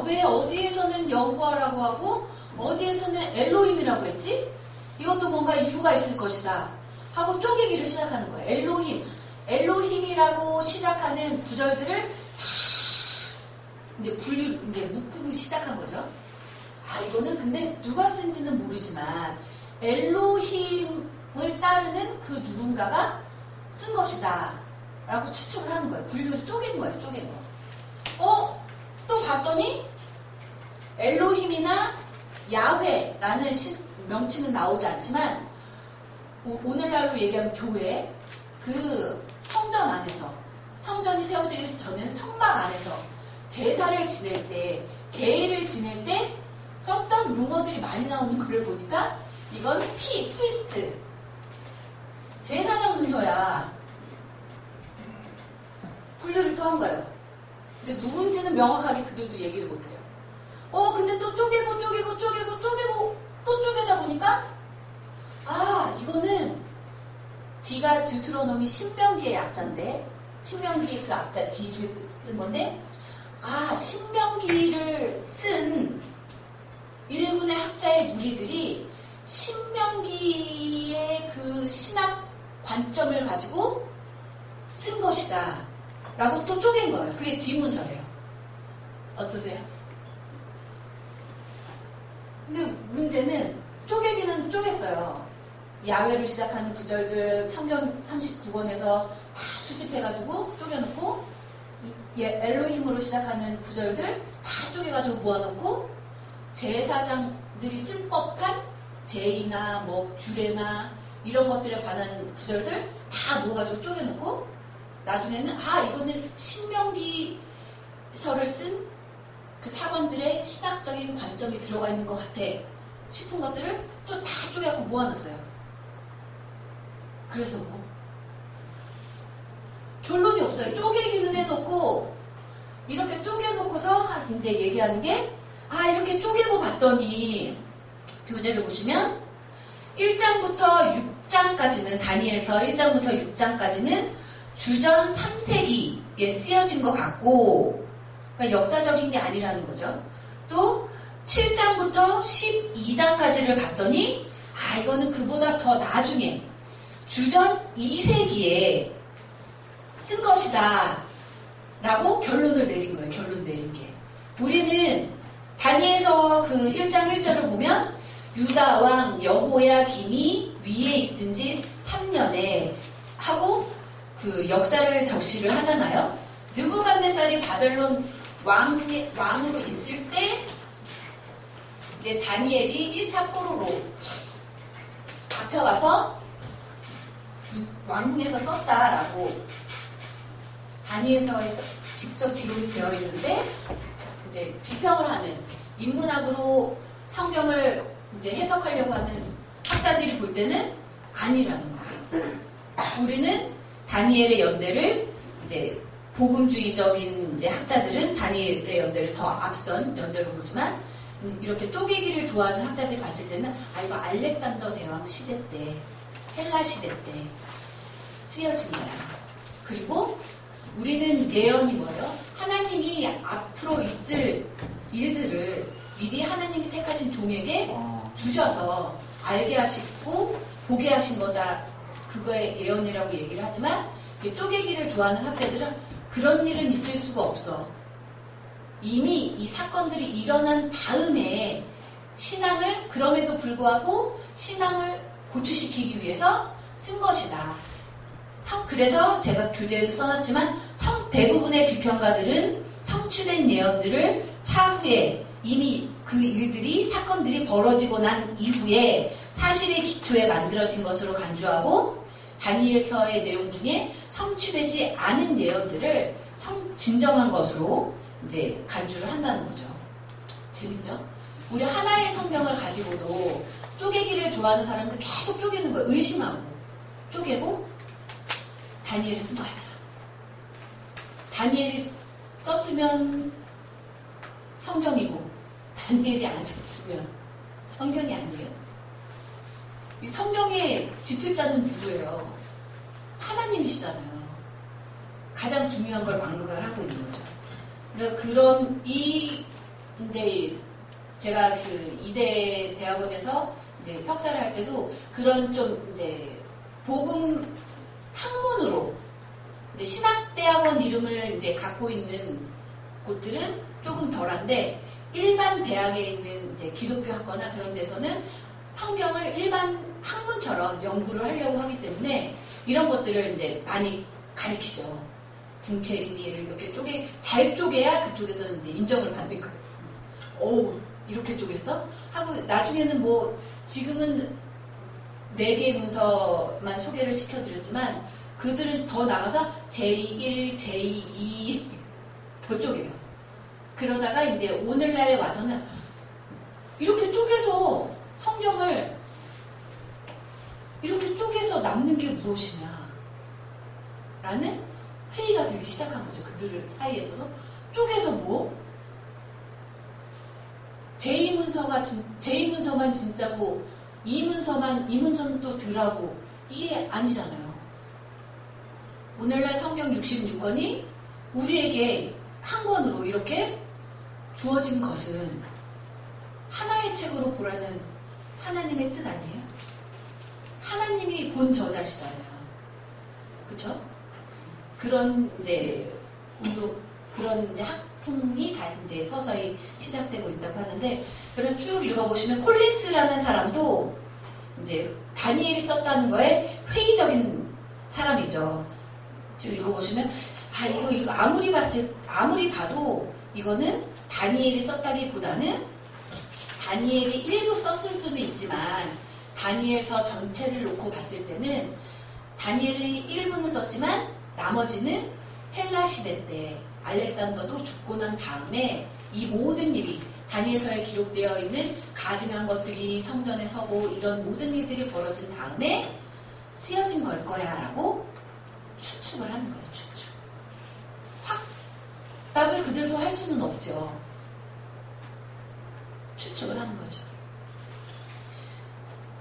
왜 어디에서는 여호와라고 하고 어디에서는 엘로힘이라고 했지? 이것도 뭔가 이유가 있을 것이다 하고 쪼개기를 시작하는 거예요. 엘로힘이라고 시작하는 구절들을 이제 묶기 시작한 거죠. 이거는 근데 누가 쓴지는 모르지만 엘로힘을 따르는 그 누군가가 쓴 것이다 라고 추측을 하는 거예요. 분류를 쪼갠 거예요. 쪼갠 거. 또 봤더니 엘로힘이나 야훼라는 명칭은 나오지 않지만 오늘날로 얘기하면 교회, 그 성전 안에서, 성전이 세워지기 전에는 성막 안에서 제사를 지낼 때, 제의를 지낼 때 썼던 용어들이 많이 나오는 거를 보니까 이건 프리스트, 제사장 문서야. 분류를 또 한 거예요. 근데 누군지는 명확하게 그들도 얘기를 못해요. 근데 또 쪼개고 또 쪼개다 보니까 이거는 D가 듀트로노미 신명기의 약자인데, 신명기의 그 약자 D를 쓴 건데, 신명기를 쓴 일군의 학자의 무리들이 신명기의 그 신학 관점을 가지고 쓴 것이다 라고 또 쪼갠 거예요. 그게 D문서래요. 어떠세요? 근데 문제는 쪼개기는 쪼갰어요. 야외로 시작하는 구절들 성경 39권에서 다 수집해가지고 쪼개놓고, 엘로힘으로 시작하는 구절들 다 쪼개가지고 모아놓고, 제사장들이 쓸 법한 제의나 뭐 규례나 이런 것들에 관한 구절들 다 모아가지고 쪼개놓고, 나중에는 이거는 신명기서를 쓴 그 사관들의 신학적인 관점이 들어가 있는 것 같아 싶은 것들을 또 다 쪼개갖고 모아놨어요. 그래서 뭐 결론이 없어요. 쪼개기는 해놓고, 이렇게 쪼개놓고서 이제 얘기하는 게, 이렇게 쪼개고 봤더니 교재를 보시면 1장부터 6장까지는, 다니엘서 1장부터 6장까지는 주전 3세기에 쓰여진 것 같고, 그러니까 역사적인 게 아니라는 거죠. 또 7장부터 12장까지를 봤더니 이거는 그보다 더 나중에 주전 2세기에 쓴 것이다 라고 결론을 내린 거예요. 결론 내린 게. 우리는 다니엘서 그 1장 1절을 보면 유다 왕 여호야김이 위에 있은 지 3년에 하고 그 역사를 적시를 하잖아요. 느부갓네살이 바벨론 왕으로 있을 때 이제 다니엘이 1차 포로로 잡혀가서 왕궁에서 썼다라고 다니엘서에서 직접 기록이 되어 있는데, 이제 비평을 하는, 인문학으로 성경을 이제 해석하려고 하는 학자들이 볼 때는 아니라는 거예요. 우리는 다니엘의 연대를, 이제 복음주의적인 이제 학자들은 다니엘의 연대를 더 앞선 연대로 보지만, 이렇게 쪼개기를 좋아하는 학자들이 봤을 때는 이거 알렉산더 대왕 시대 때, 헬라 시대 때 쓰여진 거야. 그리고 우리는 예언이 뭐예요? 하나님이 앞으로 있을 일들을 미리 하나님이 택하신 종에게 주셔서 알게 하시고 보게 하신 거다. 그거의 예언이라고 얘기를 하지만, 쪼개기를 좋아하는 학자들은 그런 일은 있을 수가 없어. 이미 이 사건들이 일어난 다음에 신앙을, 그럼에도 불구하고 신앙을 고취시키기 위해서 쓴 것이다. 그래서 제가 교재에도 써놨지만 대부분의 비평가들은 성취된 예언들을 차후에 이미 그 일들이, 사건들이 벌어지고 난 이후에 사실의 기초에 만들어진 것으로 간주하고, 다니엘서의 내용 중에 성취되지 않은 예언들을 진정한 것으로 이제 간주를 한다는 거죠. 재밌죠? 우리 하나의 성경을 가지고도 쪼개기를 좋아하는 사람들 계속 쪼개는 거예요. 의심하고 쪼개고, 다니엘이 쓴 거 아니야. 다니엘이 썼으면 성경이고, 다니엘이 안 썼으면 성경이 아니에요. 이 성경의 집필자는 누구예요? 하나님이시잖아요. 가장 중요한 걸 망각을 하고 있는 거죠. 그래서 이제 제가 그 이대 대학원에서 이제 석사를 할 때도 그런 좀 이제 복음 학문으로 이제 신학대학원 이름을 이제 갖고 있는 곳들은 조금 덜한데, 일반 대학에 있는 이제 기독교 학과나 그런 데서는 성경을 일반 학문처럼 연구를 하려고 하기 때문에 이런 것들을 이제 많이 가르치죠. 군케리니를 이렇게 잘 쪼개야 그쪽에서는 이제 인정을 받는 거예요. 이렇게 쪼갰어? 하고 나중에는 뭐 지금은 4개 문서만 소개를 시켜드렸지만 그들은 더 나가서 제1, 제2 더 쪼개요. 그러다가 이제 오늘날에 와서는 이렇게 쪼개서 성경을 이렇게 쪼개서 남는 게 무엇이냐 라는 회의가 들기 시작한 거죠. 그들 사이에서도 쪼개서 뭐? 제2문서만 진짜고 이 문서는 또 덜하고 이게 아니잖아요. 오늘날 성경 66권이 우리에게 한 권으로 이렇게 주어진 것은 하나의 책으로 보라는 하나님의 뜻 아니에요? 하나님이 본 저자시잖아요. 그쵸? 그런 이제 학풍이 다 이제 서서히 시작되고 있다고 하는데, 그래서 쭉 읽어보시면 콜린스라는 사람도 이제 다니엘이 썼다는 거에 회의적인 사람이죠. 쭉 읽어보시면 이거 아무리 봐도 이거는 다니엘이 썼다기보다는 다니엘이 일부 썼을 수는 있지만 다니엘서 전체를 놓고 봤을 때는 다니엘이 일부는 썼지만 나머지는 헬라 시대 때 알렉산더도 죽고 난 다음에 이 모든 일이 다니엘서에 기록되어 있는 가증한 것들이 성전에 서고 이런 모든 일들이 벌어진 다음에 쓰여진 걸 거야 라고 추측을 하는 거예요. 추측. 확답을 그들도 할 수는 없죠. 추측을 하는 거죠.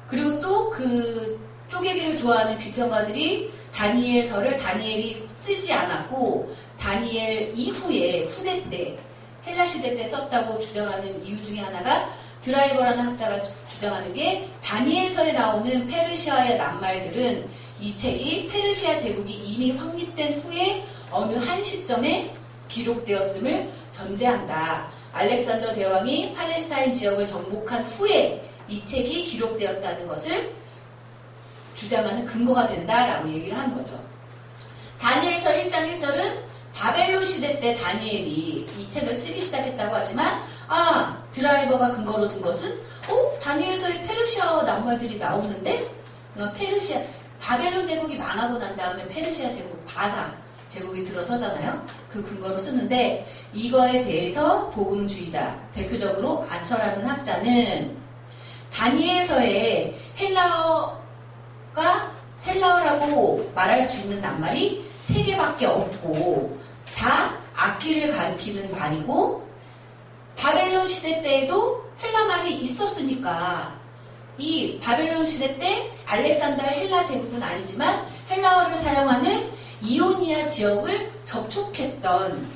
그리고 또 그 쪼개기를 좋아하는 비평가들이 다니엘서를 다니엘이 쓰지 않았고 다니엘 이후에 후대 때 헬라 시대 때 썼다고 주장하는 이유 중에 하나가 드라이버라는 학자가 주장하는 게 다니엘서에 나오는 페르시아의 낱말들은 이 책이 페르시아 제국이 이미 확립된 후에 어느 한 시점에 기록되었음을 전제한다. 알렉산더 대왕이 팔레스타인 지역을 정복한 후에 이 책이 기록되었다는 것을 주장하는 근거가 된다라고 얘기를 하는 거죠. 다니엘서 1장 1절은 바벨론 시대 때 다니엘이 이 책을 쓰기 시작했다고 하지만 드라이버가 근거로 든 것은 다니엘서에 페르시아 낱말들이 나오는데 바벨론 제국이 망하고 난 다음에 페르시아 제국 바사 제국이 들어서잖아요. 그 근거로 쓰는데 이거에 대해서 복음주의자 대표적으로 아처라는 학자는 다니엘서에 헬라어라고 말할 수 있는 낱말이 3개밖에 없고 다 악기를 가리키는 말이고 바벨론 시대 때에도 헬라 말이 있었으니까 이 바벨론 시대 때 알렉산더의 헬라 제국은 아니지만 헬라어를 사용하는 이오니아 지역을 접촉했던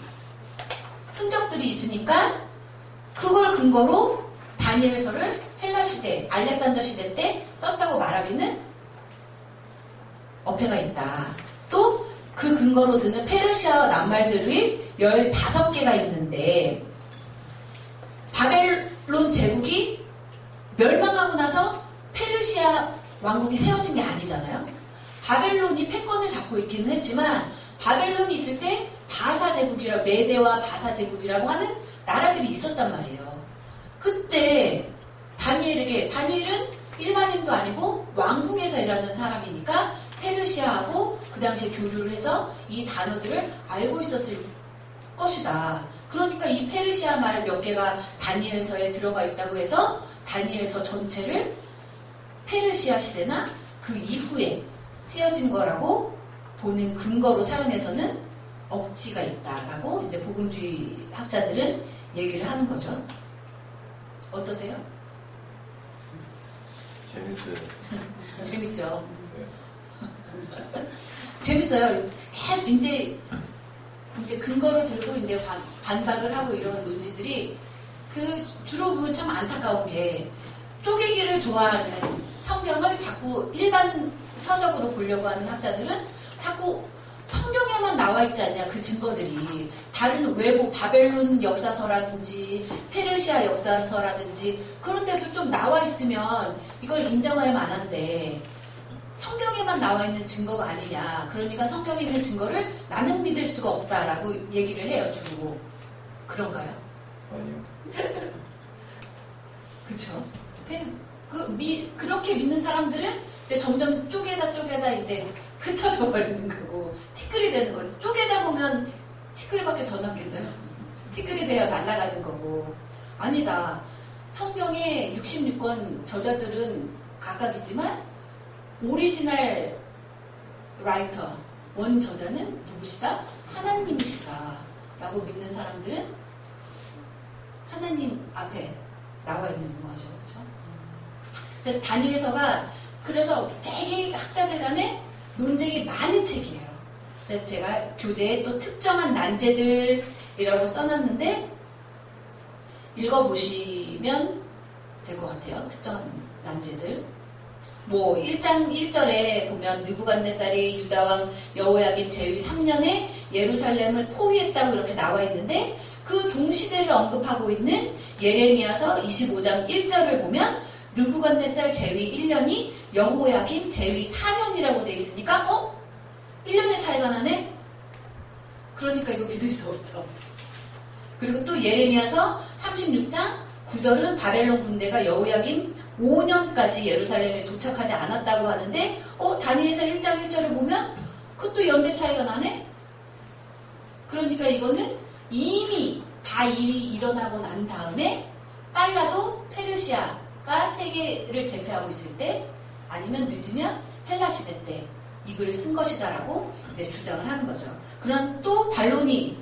흔적들이 있으니까 그걸 근거로 다니엘서를 헬라 시대, 알렉산더 시대 때 썼다고 말하기는 어폐가 있다. 또 그 근거로 드는 페르시아 낱말들이 15개가 있는데 바벨론 제국이 멸망하고 나서 페르시아 왕국이 세워진 게 아니잖아요. 바벨론이 패권을 잡고 있기는 했지만 바벨론이 있을 때 바사 제국이라 메대와 바사 제국이라고 하는 나라들이 있었단 말이에요. 그때 다니엘은 일반인도 아니고 왕궁에서 일하는 사람이니까 페르시아하고 그 당시에 교류를 해서 이 단어들을 알고 있었을 것이다. 그러니까 이 페르시아 말 몇 개가 다니엘서에 들어가 있다고 해서 다니엘서 전체를 페르시아 시대나 그 이후에 쓰여진 거라고 보는 근거로 사용해서는 억지가 있다라고 이제 복음주의 학자들은 얘기를 하는 거죠. 어떠세요? 재밌어요. 재밌죠. 네. 재밌어요. 이제 근거를 들고 이제 반박을 하고 이런 논지들이 주로 보면 참 안타까운 게 쪼개기를 좋아하는 성경을 자꾸 일반 서적으로 보려고 하는 학자들은 자꾸 성경에만 나와 있지 않냐, 그 증거들이. 다른 외부 바벨론 역사서라든지 페르시아 역사서라든지 그런 데도 좀 나와 있으면 이걸 인정할 만한데 성경에만 나와 있는 증거가 아니냐. 그러니까 성경에 있는 증거를 나는 믿을 수가 없다라고 얘기를 해요, 주로. 그런가요? 아니요. 그쵸? 그렇게 믿는 사람들은 근데 점점 쪼개다 이제 흩어져 버리는 거고 티끌이 되는 거죠. 쪼개다 보면 티끌밖에 더 남겠어요. 티끌이 되어 날아가는 거고. 아니다. 성경의 66권 저자들은 각각이지만 오리지널 라이터, 원 저자는 누구시다? 하나님이시다 라고 믿는 사람들은 하나님 앞에 나와 있는 거죠. 그렇죠? 그래서 다니엘서가 그래서 되게 학자들 간에 논쟁이 많은 책이에요. 그래서 제가 교재에 또 특정한 난제들이라고 써놨는데 읽어보시면 될 것 같아요. 특정한 난제들. 뭐 1장 1절에 보면 느부갓네살이 유다왕 여호야김 제위 3년에 예루살렘을 포위했다고 이렇게 나와 있는데 그 동시대를 언급하고 있는 예레미야서 25장 1절을 보면 느부갓네살 제위 1년이 여호야김 제위 4년이라고 돼 있으니까 1년의 차이가 나네? 그러니까 이거 믿을 수 없어. 그리고 또 예레미야서 36장 9절은 바벨론 군대가 여호야김 5년까지 예루살렘에 도착하지 않았다고 하는데 다니엘서 1장 1절을 보면 그것도 연대 차이가 나네? 그러니까 이거는 이미 다 일이 일어나고 난 다음에 빨라도 페르시아가 세계를 제패하고 있을 때 아니면 늦으면 헬라 시대 때 이 글을 쓴 것이다라고 이제 주장을 하는 거죠. 그런 또 반론이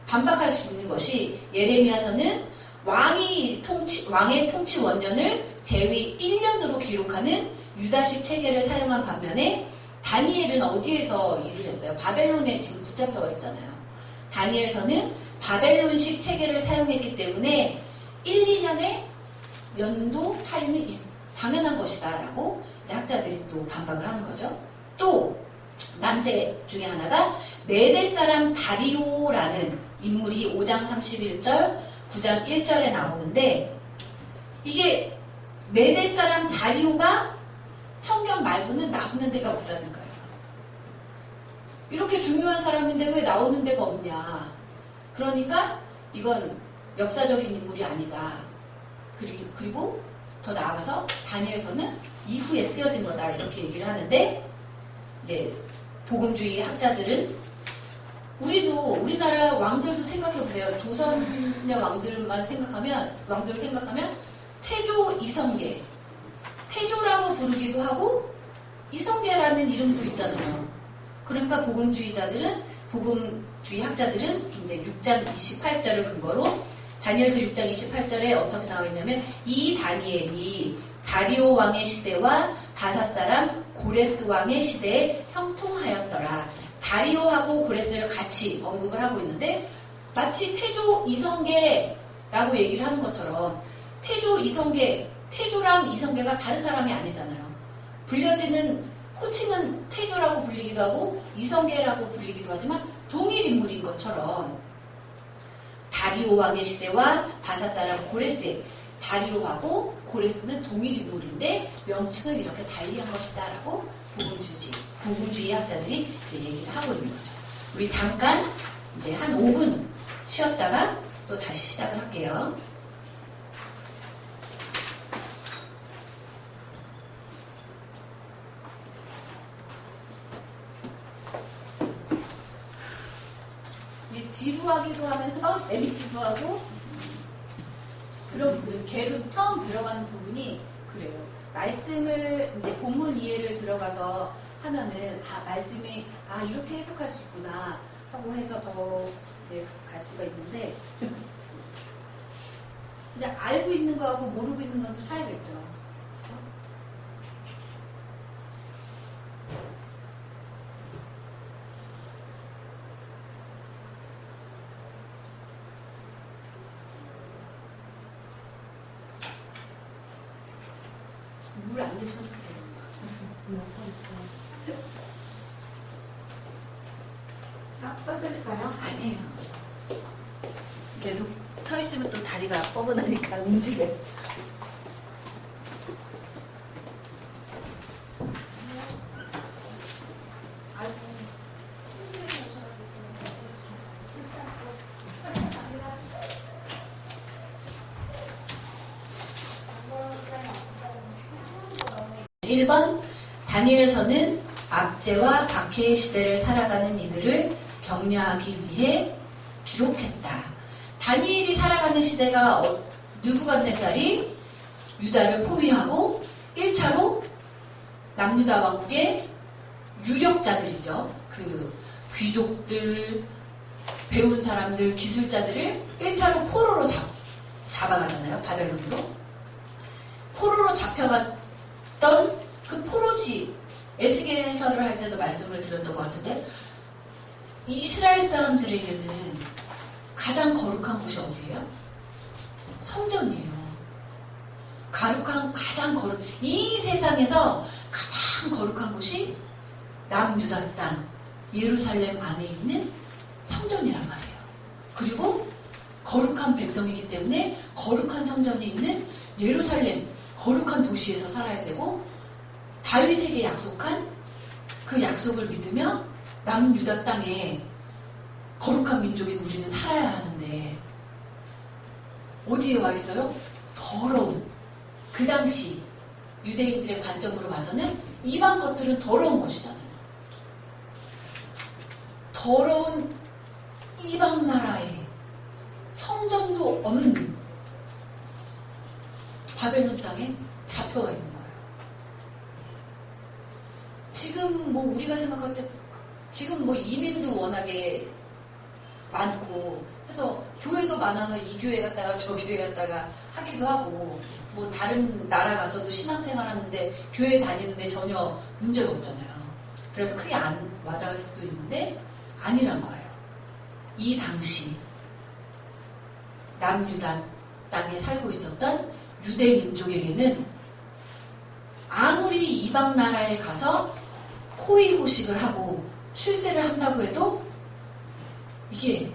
반박할 수 있는 것이 예레미야서는 왕의 통치 원년을 제위 1년으로 기록하는 유다식 체계를 사용한 반면에 다니엘은 어디에서 일을 했어요? 바벨론에 지금 붙잡혀 있잖아요. 다니엘서는 바벨론식 체계를 사용했기 때문에 1, 2년의 연도 차이는 당연한 것이다 라고 이제 학자들이 또 반박을 하는 거죠. 또 난제 중에 하나가 메대 사람 다리오라는 인물이 5장 31절 9장 1절에 나오는데 이게 메대 사람 다리오가 성경 말고는 나오는 데가 없다는 거예요. 이렇게 중요한 사람인데 왜 나오는 데가 없냐. 그러니까 이건 역사적인 인물이 아니다. 그리고 더 나아가서 다니엘서는 이후에 쓰여진 거다 이렇게 얘기를 하는데 이제 복음주의 학자들은 우리나라 왕들도 생각해보세요. 조선의 왕들을 생각하면 태조, 이성계. 태조라고 부르기도 하고 이성계라는 이름도 있잖아요. 그러니까 복음주의 학자들은 이제 6장 28절을 근거로 다니엘서 6장 28절에 어떻게 나와 있냐면 이 다니엘이 다리오 왕의 시대와 다사 사람 고레스 왕의 시대에 형통하였더라. 다리오하고 고레스를 같이 언급을 하고 있는데 마치 태조, 이성계라고 얘기를 하는 것처럼 태조, 이성계, 태조랑 이성계가 다른 사람이 아니잖아요. 불려지는 호칭은 태조라고 불리기도 하고 이성계라고 불리기도 하지만 동일 인물인 것처럼 다리오 왕의 시대와 바사 사람 고레스, 다리오하고 고레스는 동일 인물인데 명칭을 이렇게 달리한 것이다 라고 복음주의 학자들이 얘기를 하고 있는 거죠. 우리 잠깐 이제 한 5분 쉬었다가 또 다시 시작을 할게요. 지루하기도 하면서 재밌기도 하고 그런 부분, 개론 처음 들어가는 부분이 그래요. 말씀을 이제 본문 이해를 들어가서 하면은 말씀이 이렇게 해석할 수 있구나 하고 해서 더 이제 갈 수가 있는데 근데 알고 있는 거하고 모르고 있는 건 또 차이가 있죠. 물 안 드셔도 돼요. 떠들까요? 아니에요. 계속 서 있으면 또 다리가 뻐근하니까 움직여야죠. (1번) 다니엘서는 압제와 박해의 시대를 살아가는 이들을 격려하기 위해 기록했다. 다니엘이 살아가는 시대가 느부갓네살이 유다를 포위하고 1차로 남유다 왕국의 유력자들이죠. 그 귀족들, 배운 사람들, 기술자들을 1차로 포로로 잡아가잖아요. 바벨론으로. 포로로 잡혀갔던 그 포로지, 에스겔서를 할 때도 말씀을 드렸던 것 같은데, 이스라엘 사람들에게는 가장 거룩한 곳이 어디예요? 성전이에요. 이 세상에서 가장 거룩한 곳이 남유다 땅, 예루살렘 안에 있는 성전이란 말이에요. 그리고 거룩한 백성이기 때문에 거룩한 성전이 있는 예루살렘, 거룩한 도시에서 살아야 되고, 다윗에게 약속한 그 약속을 믿으며 남유다 땅에 거룩한 민족인 우리는 살아야 하는데, 어디에 와 있어요? 더러운, 그 당시 유대인들의 관점으로 봐서는 이방 것들은 더러운 것이잖아요. 더러운 이방 나라에 성전도 없는 바벨론 땅에 잡혀와 있는 거예요. 지금 뭐 우리가 생각할 때 지금 뭐 이민도 워낙에 많고 해서 교회도 많아서 이 교회 갔다가 저 교회 갔다가 하기도 하고, 뭐 다른 나라 가서도 신앙생활 하는데 교회 다니는데 전혀 문제가 없잖아요. 그래서 크게 안 와닿을 수도 있는데 아니란 거예요. 이 당시 남유다 땅에 살고 있었던 유대 민족에게는 아무리 이방 나라에 가서 호의호식을 하고 출세를 한다고 해도 이게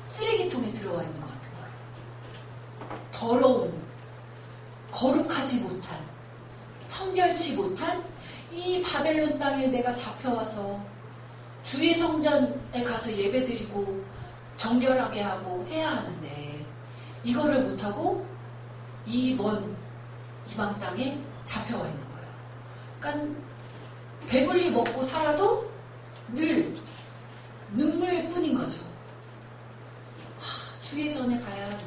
쓰레기통에 들어와 있는 것 같은 거예요. 더러운, 거룩하지 못한, 성결치 못한 이 바벨론 땅에 내가 잡혀와서 주의 성전에 가서 예배드리고 정결하게 하고 해야 하는데, 이거를 못하고 이 먼 이방 땅에 잡혀와 있는 거예요. 그러니까 배불리 먹고 살아도 늘 눈물뿐인 거죠. 주의 전에 가야 하는데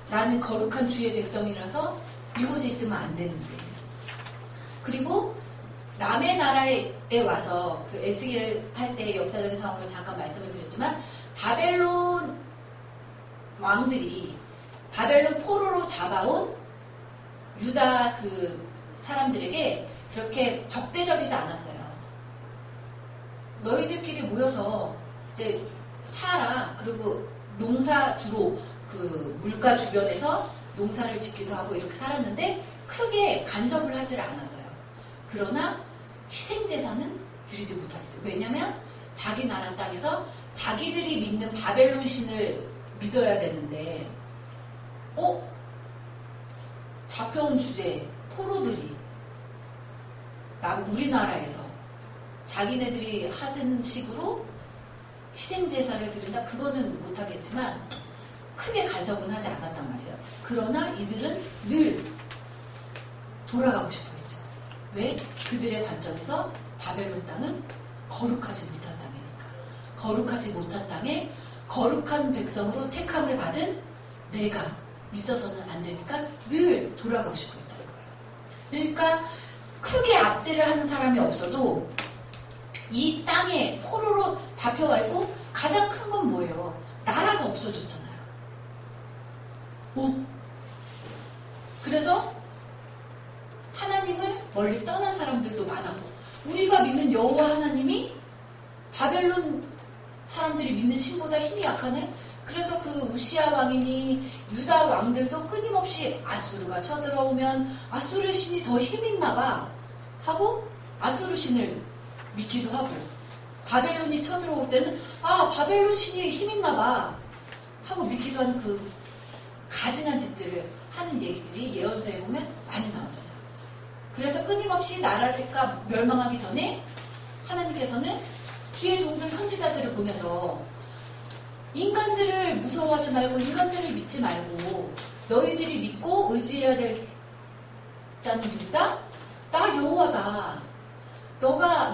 나는 거룩한 주의 백성이라서 이곳에 있으면 안 되는데. 그리고 남의 나라에 와서 그 에스겔 할 때 역사적인 상황을 잠깐 말씀을 드렸지만, 바벨론 왕들이 바벨론 포로로 잡아온 유다 그 사람들에게 그렇게 적대적이지 않았어요. 너희들끼리 모여서 이제 살아. 그리고 농사 주로 그 물가 주변에서 농사를 짓기도 하고 이렇게 살았는데 크게 간섭을 하지 않았어요. 그러나 희생제사는 드리지 못하겠죠. 왜냐하면 자기 나라 땅에서 자기들이 믿는 바벨론 신을 믿어야 되는데, 잡혀온 주제 포로들이 우리나라에서 자기네들이 하던 식으로 희생제사를 드린다? 그거는 못하겠지만 크게 간섭은 하지 않았단 말이에요. 그러나 이들은 늘 돌아가고 싶어 했죠. 왜? 그들의 관점에서 바벨론 땅은 거룩하지 못한 땅이니까. 거룩하지 못한 땅에 거룩한 백성으로 택함을 받은 내가 있어서는 안 되니까 늘 돌아가고 싶어 했다는 거예요. 그러니까 크게 압제를 하는 사람이 없어도 이 땅에 포로로 잡혀와 있고, 가장 큰 건 뭐예요? 나라가 없어졌잖아요. 그래서 하나님을 멀리 떠난 사람들도 많았고, 우리가 믿는 여호와 하나님이 바벨론 사람들이 믿는 신보다 힘이 약하네? 그래서 그 우시아 왕이니 유다 왕들도 끊임없이 아수르가 쳐들어오면 아수르 신이 더 힘있나 봐 하고 아수르 신을 믿기도 하고, 바벨론이 쳐들어올 때는 바벨론 신이 힘있나 봐 하고 믿기도 하는 그 가증한 짓들을 하는 얘기들이 예언서에 보면 많이 나오잖아요. 그래서 끊임없이 나라가 멸망하기 전에 하나님께서는 주의 종들 선지자들을 보내서 인간들을 무서워하지 말고 인간들을 믿지 말고 너희들이 믿고 의지해야 될 자는 누구다? 나 여호와다.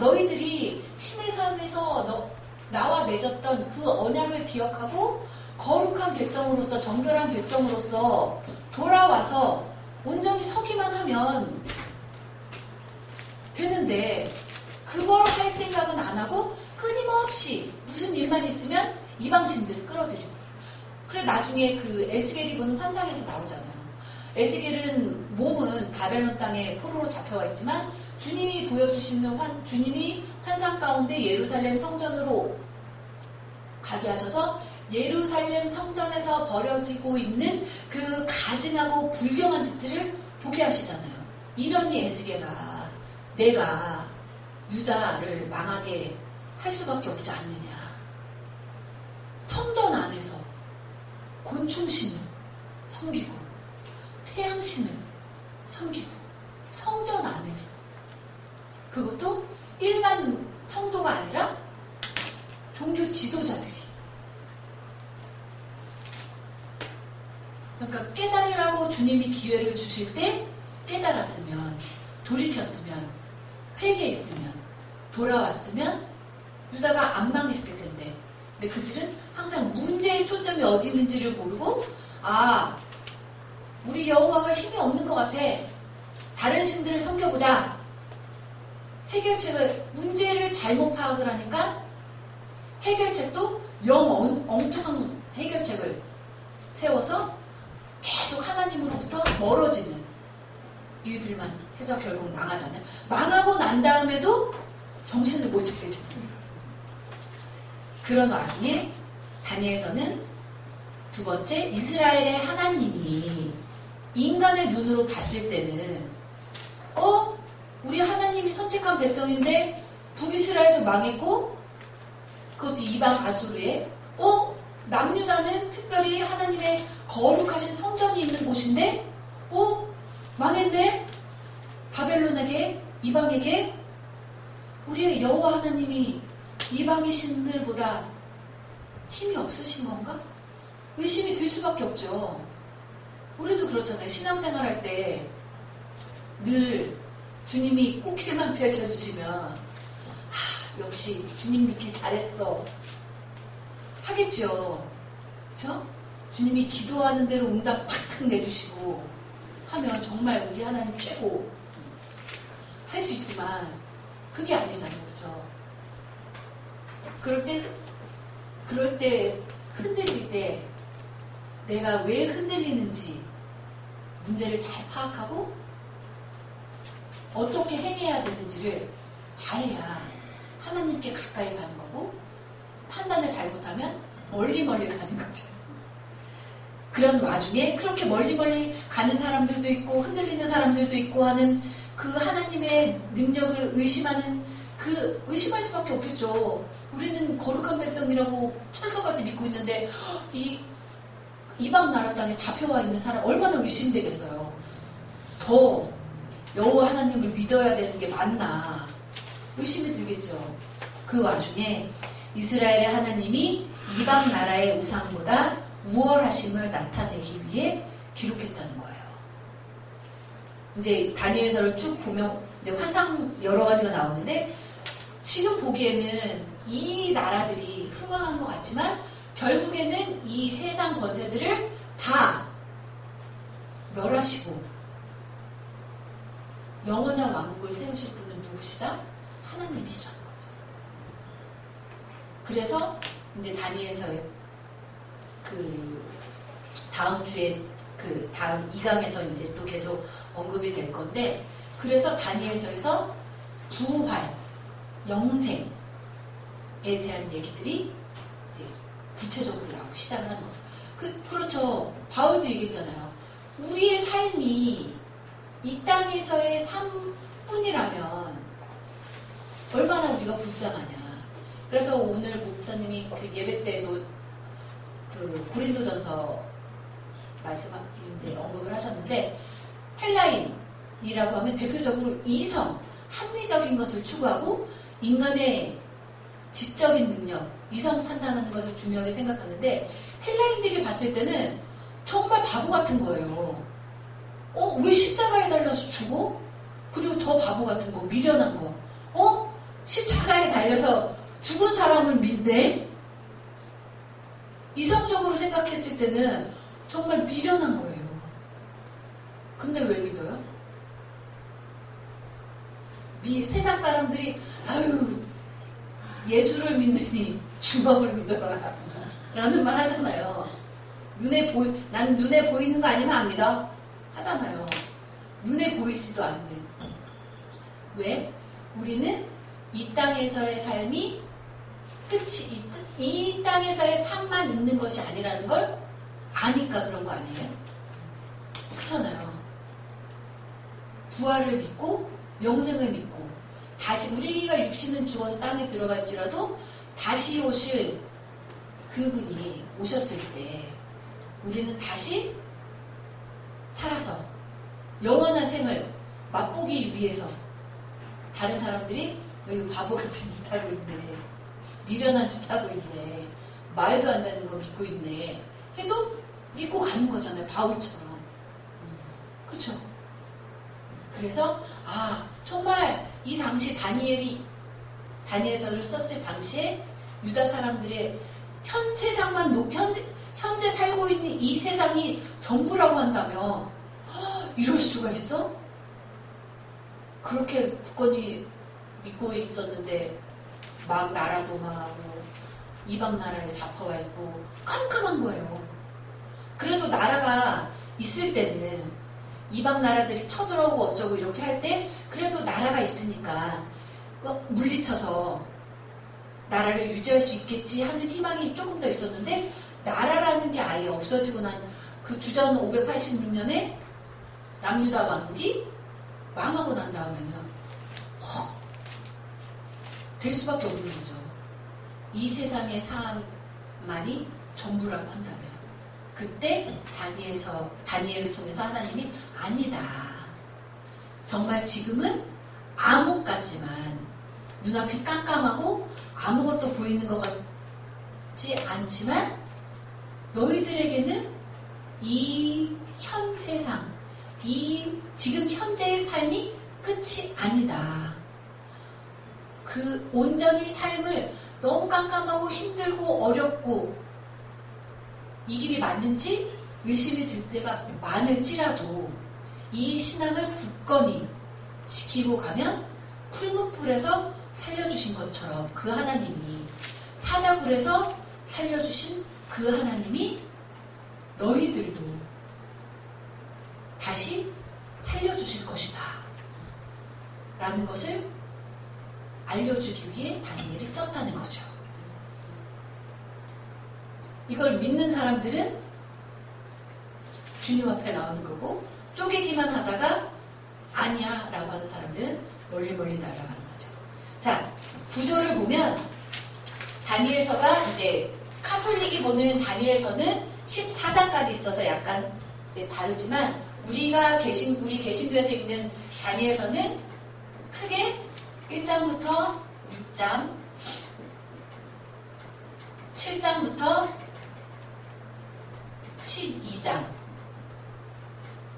너희들이 신의 산에서 나와 맺었던 그 언약을 기억하고 거룩한 백성으로서, 정결한 백성으로서 돌아와서 온전히 서기만 하면 되는데, 그걸 할 생각은 안 하고 끊임없이 무슨 일만 있으면 이방신들을 끌어들이고. 그래 나중에 그 에스겔이 보는 환상에서 나오잖아요. 에스겔은 몸은 바벨론 땅에 포로로 잡혀와 있지만 주님이 보여주시는 주님이 환상 가운데 예루살렘 성전으로 가게 하셔서 예루살렘 성전에서 벌어지고 있는 그 가증하고 불경한 짓들을 보게 하시잖아요. 이러니 에스겔아, 내가 유다를 망하게 할 수밖에 없지 않느냐. 성전 안에서 곤충신을 섬기고 태양신을 섬기고 성전 안에서, 그것도 일반 성도가 아니라 종교 지도자들이. 그러니까 깨달으라고 주님이 기회를 주실 때 깨달았으면, 돌이켰으면, 회개했으면, 돌아왔으면 유다가 안 망했을 텐데, 근데 그들은 항상 문제의 초점이 어디 있는지를 모르고, 우리 여호와가 힘이 없는 것 같아, 다른 신들을 섬겨보자. 해결책을, 문제를 잘못 파악을 하니까 해결책도 엉뚱한 해결책을 세워서 계속 하나님으로부터 멀어지는 일들만 해서 결국 망하잖아요. 망하고 난 다음에도 정신을 못 차리잖아요. 그런 와중에 다니엘서는 두 번째, 이스라엘의 하나님이 인간의 눈으로 봤을 때는 우리 하나님이 선택한 백성인데 북이스라엘도 망했고 그것도 이방 아수르에, 남유다는 특별히 하나님의 거룩하신 성전이 있는 곳인데 망했네. 바벨론에게, 이방에게. 우리의 여호와 하나님이 이방의 신들보다 힘이 없으신 건가? 의심이 들 수밖에 없죠. 우리도 그렇잖아요. 신앙생활 할 때 늘 주님이 꽃길만 펼쳐주시면 역시 주님 믿길 잘했어 하겠죠. 그렇죠? 주님이 기도하는 대로 응답 팍 내주시고 하면 정말 우리 하나님 최고 할 수 있지만 그게 아니잖아요. 그렇죠? 그럴 때 흔들릴 때 내가 왜 흔들리는지 문제를 잘 파악하고 어떻게 행해야 되는지를 잘해야 하나님께 가까이 가는 거고, 판단을 잘못하면 멀리 가는 거죠. 그런 와중에 그렇게 멀리 가는 사람들도 있고 흔들리는 사람들도 있고 하는 그 하나님의 능력을 의심할 수밖에 없겠죠. 우리는 거룩한 백성이라고 천사같이 믿고 있는데 이방 나라 땅에 잡혀와 있는 사람 얼마나 의심되겠어요. 더 여호와 하나님을 믿어야 되는 게 맞나 의심이 들겠죠. 그 와중에 이스라엘의 하나님이 이방 나라의 우상보다 우월하심을 나타내기 위해 기록했다는 거예요. 이제 다니엘서를 쭉 보면 이제 환상 여러 가지가 나오는데, 지금 보기에는 이 나라들이 흥왕한 것 같지만 결국에는 이 세상 권세들을 다 멸하시고 영원한 왕국을 세우실 분은 누구시다? 하나님이시라는 거죠. 그래서 이제 다니엘서의 그 다음 주에 그 다음 2강에서 이제 또 계속 언급이 될 건데, 그래서 다니엘서에서 부활, 영생에 대한 얘기들이 이제 구체적으로 나오기 시작을 하는 거죠. 그렇죠. 바울도 얘기했잖아요. 우리의 삶이 이 땅에서의 삶뿐이라면 얼마나 우리가 불쌍하냐. 그래서 오늘 목사님이 그 예배 때도 그 고린도전서 말씀 이제 언급을 하셨는데, 헬라인이라고 하면 대표적으로 이성, 합리적인 것을 추구하고 인간의 지적인 능력, 이성 판단하는 것을 중요하게 생각하는데, 헬라인들이 봤을 때는 정말 바보 같은 거예요. 왜 십자가에 달려서 죽어? 그리고 더 바보 같은 거, 미련한 거. 십자가에 달려서 죽은 사람을 믿네? 이성적으로 생각했을 때는 정말 미련한 거예요. 근데 왜 믿어요? 세상 사람들이 예수를 믿느니 주먹을 믿어라 라는 말 하잖아요. 난 눈에 보이는 거 아니면 안 믿어 하잖아요. 눈에 보이지도 않는. 왜? 우리는 이 땅에서의 삶이 끝이, 이 땅에서의 삶만 있는 것이 아니라는 걸 아니까 그런 거 아니에요? 그렇잖아요. 부활을 믿고 영생을 믿고 다시 우리가 육신은 죽어서 땅에 들어갈지라도 다시 오실 그분이 오셨을 때 우리는 다시 살아서 영원한 생을 맛보기 위해서 다른 사람들이 여기 바보 같은 짓 하고 있네, 미련한 짓 하고 있네, 말도 안 되는 거 믿고 있네 해도 믿고 가는 거잖아요. 바울처럼. 그쵸? 그래서 정말 이 당시 다니엘서를 썼을 당시에 유다 사람들의 현재 살고 있는 이 세상이 전부라고 한다면 이럴 수가 있어? 그렇게 굳건히 믿고 있었는데 막 나라도 망하고 이방 나라에 잡혀와 있고 깜깜한 거예요. 그래도 나라가 있을 때는 이방 나라들이 쳐들어오고 어쩌고 이렇게 할 때 그래도 나라가 있으니까 물리쳐서 나라를 유지할 수 있겠지 하는 희망이 조금 더 있었는데 나라라는 게 아예 없어지고 난 그 주전 586년에 남유다 왕국이 망하고 난 다음에는 될 수밖에 없는 거죠. 이 세상의 삶만이 전부라고 한다면 그때 다니엘을 통해서 하나님이 아니다. 정말 지금은 암흑 같지만 눈앞이 깜깜하고 아무것도 보이는 것 같지 않지만 너희들에게는 이 현 세상, 이 지금 현재의 삶이 끝이 아니다. 그 온전히 삶을 너무 깜깜하고 힘들고 어렵고 이 길이 맞는지 의심이 들 때가 많을지라도 이 신앙을 굳건히 지키고 가면 풀무불에서 살려주신 것처럼 그 하나님이 사자굴에서 살려주신 그 하나님이 너희들도 다시 살려주실 것이다 라는 것을 알려주기 위해 다니엘이 썼다는 거죠. 이걸 믿는 사람들은 주님 앞에 나오는 거고 쪼개기만 하다가 아니야 라고 하는 사람들은 멀리 날아가는 거죠. 자, 구조를 보면 다니엘서가 이제 카톨릭이 보는 다니엘서는 14장까지 있어서 약간 이제 다르지만 우리 개신교에서 읽는 다니엘서는 크게 1장부터 6장, 7장부터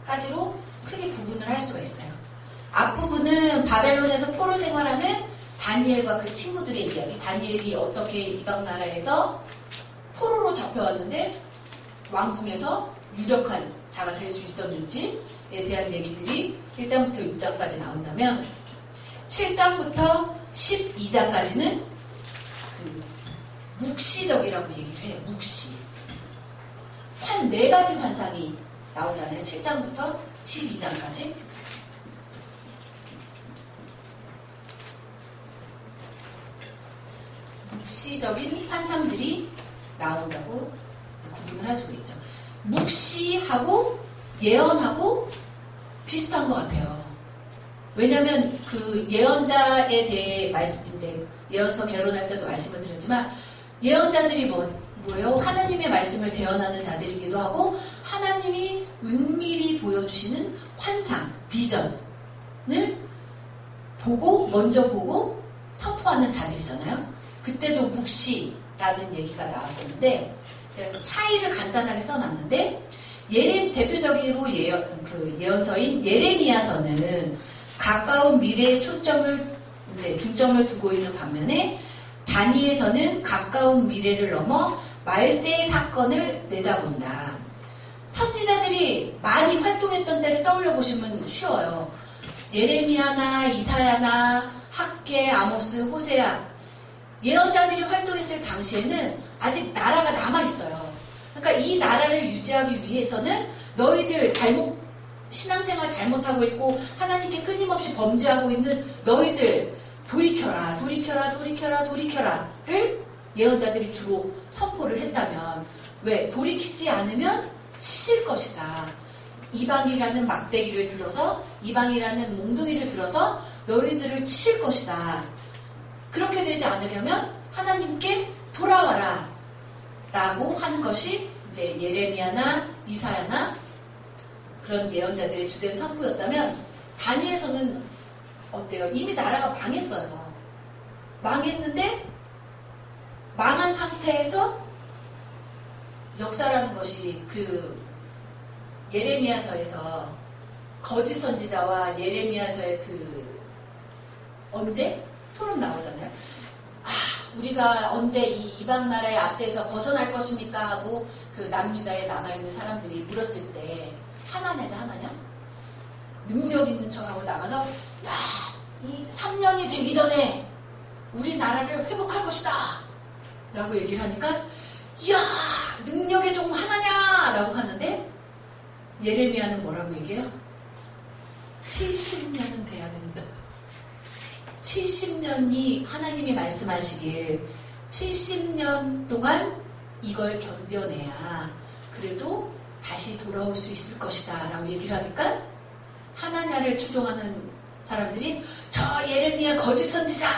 12장까지로 크게 구분을 할 수가 있어요. 앞부분은 바벨론에서 포로 생활하는 다니엘과 그 친구들의 이야기, 다니엘이 어떻게 이방 나라에서 포로로 잡혀왔는데 왕궁에서 유력한 자가 될 수 있었는지에 대한 얘기들이 1장부터 6장까지 나온다면 7장부터 12장까지는 그 묵시적이라고 얘기를 해요. 묵시. 4가지 환상이 나오잖아요. 7장부터 12장까지. 묵시적인 환상들이 나온다고 구분을 할 수가 있죠. 묵시하고 예언하고 비슷한 것 같아요. 왜냐하면 그 예언자에 대해 이제 예언서 개론할 때도 말씀을 드렸지만 예언자들이 뭐예요? 하나님의 말씀을 대언하는 자들이기도 하고 하나님이 은밀히 보여주시는 환상, 비전을 먼저 보고 선포하는 자들이잖아요. 그때도 묵시라는 얘기가 나왔었는데 차이를 간단하게 써놨는데 대표적으로 예언서인 예레미야서는 가까운 미래에 중점을 두고 있는 반면에 다니엘서는 가까운 미래를 넘어 말세의 사건을 내다본다. 선지자들이 많이 활동했던 때를 떠올려 보시면 쉬워요. 예레미야나 이사야나 학개, 아모스, 호세아 예언자들이 활동했을 당시에는 아직 나라가 남아있어요. 그러니까 이 나라를 유지하기 위해서는 너희들 신앙생활 잘못하고 있고 하나님께 끊임없이 범죄하고 있는 너희들 돌이켜라, 돌이켜라, 돌이켜라, 돌이켜라를 예언자들이 주로 선포를 했다면 왜? 돌이키지 않으면 치실 것이다. 이방이라는 막대기를 들어서 이방이라는 몽둥이를 들어서 너희들을 치실 것이다. 그렇게 되지 않으려면 하나님께 돌아와라 라고 하는 것이 이제 예레미야나 이사야나 그런 예언자들의 주된 선포였다면 다니엘서는 어때요? 이미 나라가 망했어요. 망했는데 망한 상태에서 역사라는 것이 그 예레미야서에서 거짓 선지자와 예레미야서의 그 언제? 토론 나오잖아요. 우리가 언제 이 이방 나라의 압제에서 벗어날 것입니까? 하고 그 남유다에 남아있는 사람들이 물었을 때 하나냐? 능력 있는 척하고 나가서 이 3년이 되기 전에 우리나라를 회복할 것이다 라고 얘기를 하니까 능력의 종 하나냐? 라고 하는데 예레미야는 뭐라고 얘기해요? 70년은 돼야 된다. 70년이 하나님이 말씀하시길 70년 동안 이걸 견뎌내야 그래도 다시 돌아올 수 있을 것이다 라고 얘기를 하니까 하나냐를 추종하는 사람들이 저 예레미야 거짓 선지자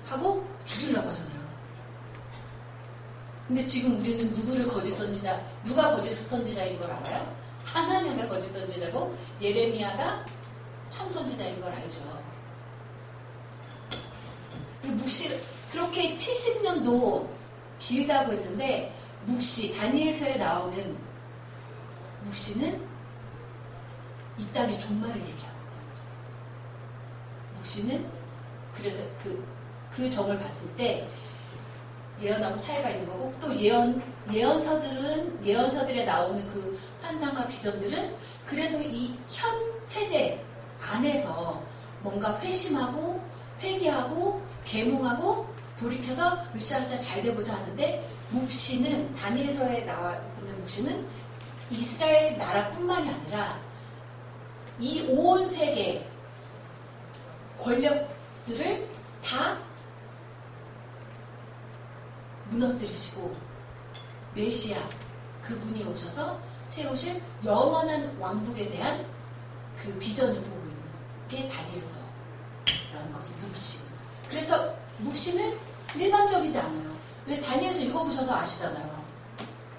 하고 죽이려고 하잖아요. 근데 지금 우리는 누가 거짓 선지자인 걸 알아요? 하나냐가 거짓 선지자고 예레미야가 참 선지자인 걸 알죠. 그렇게 70년도 길다고 했는데 다니엘서에 나오는 묵시는 이 땅의 종말을 얘기하거든요. 묵시는 그래서 그 점을 봤을 때 예언하고 차이가 있는 거고 또 예언서들에 나오는 그 환상과 비전들은 그래도 이 현 체제 안에서 뭔가 회심하고 회개하고 계몽하고 돌이켜서 으쌰으쌰 잘 돼보자 하는데 다니엘서에 나와 있는 묵시는 이스라엘 나라뿐만이 아니라 이 온 세계 권력들을 다 무너뜨리시고 메시아 그분이 오셔서 세우실 영원한 왕국에 대한 그 비전을 보고 있는 게 다니엘서라는 거죠. 묵시. 그래서 묵시는 일반적이지 않아요. 왜 다니엘서 읽어보셔서 아시잖아요.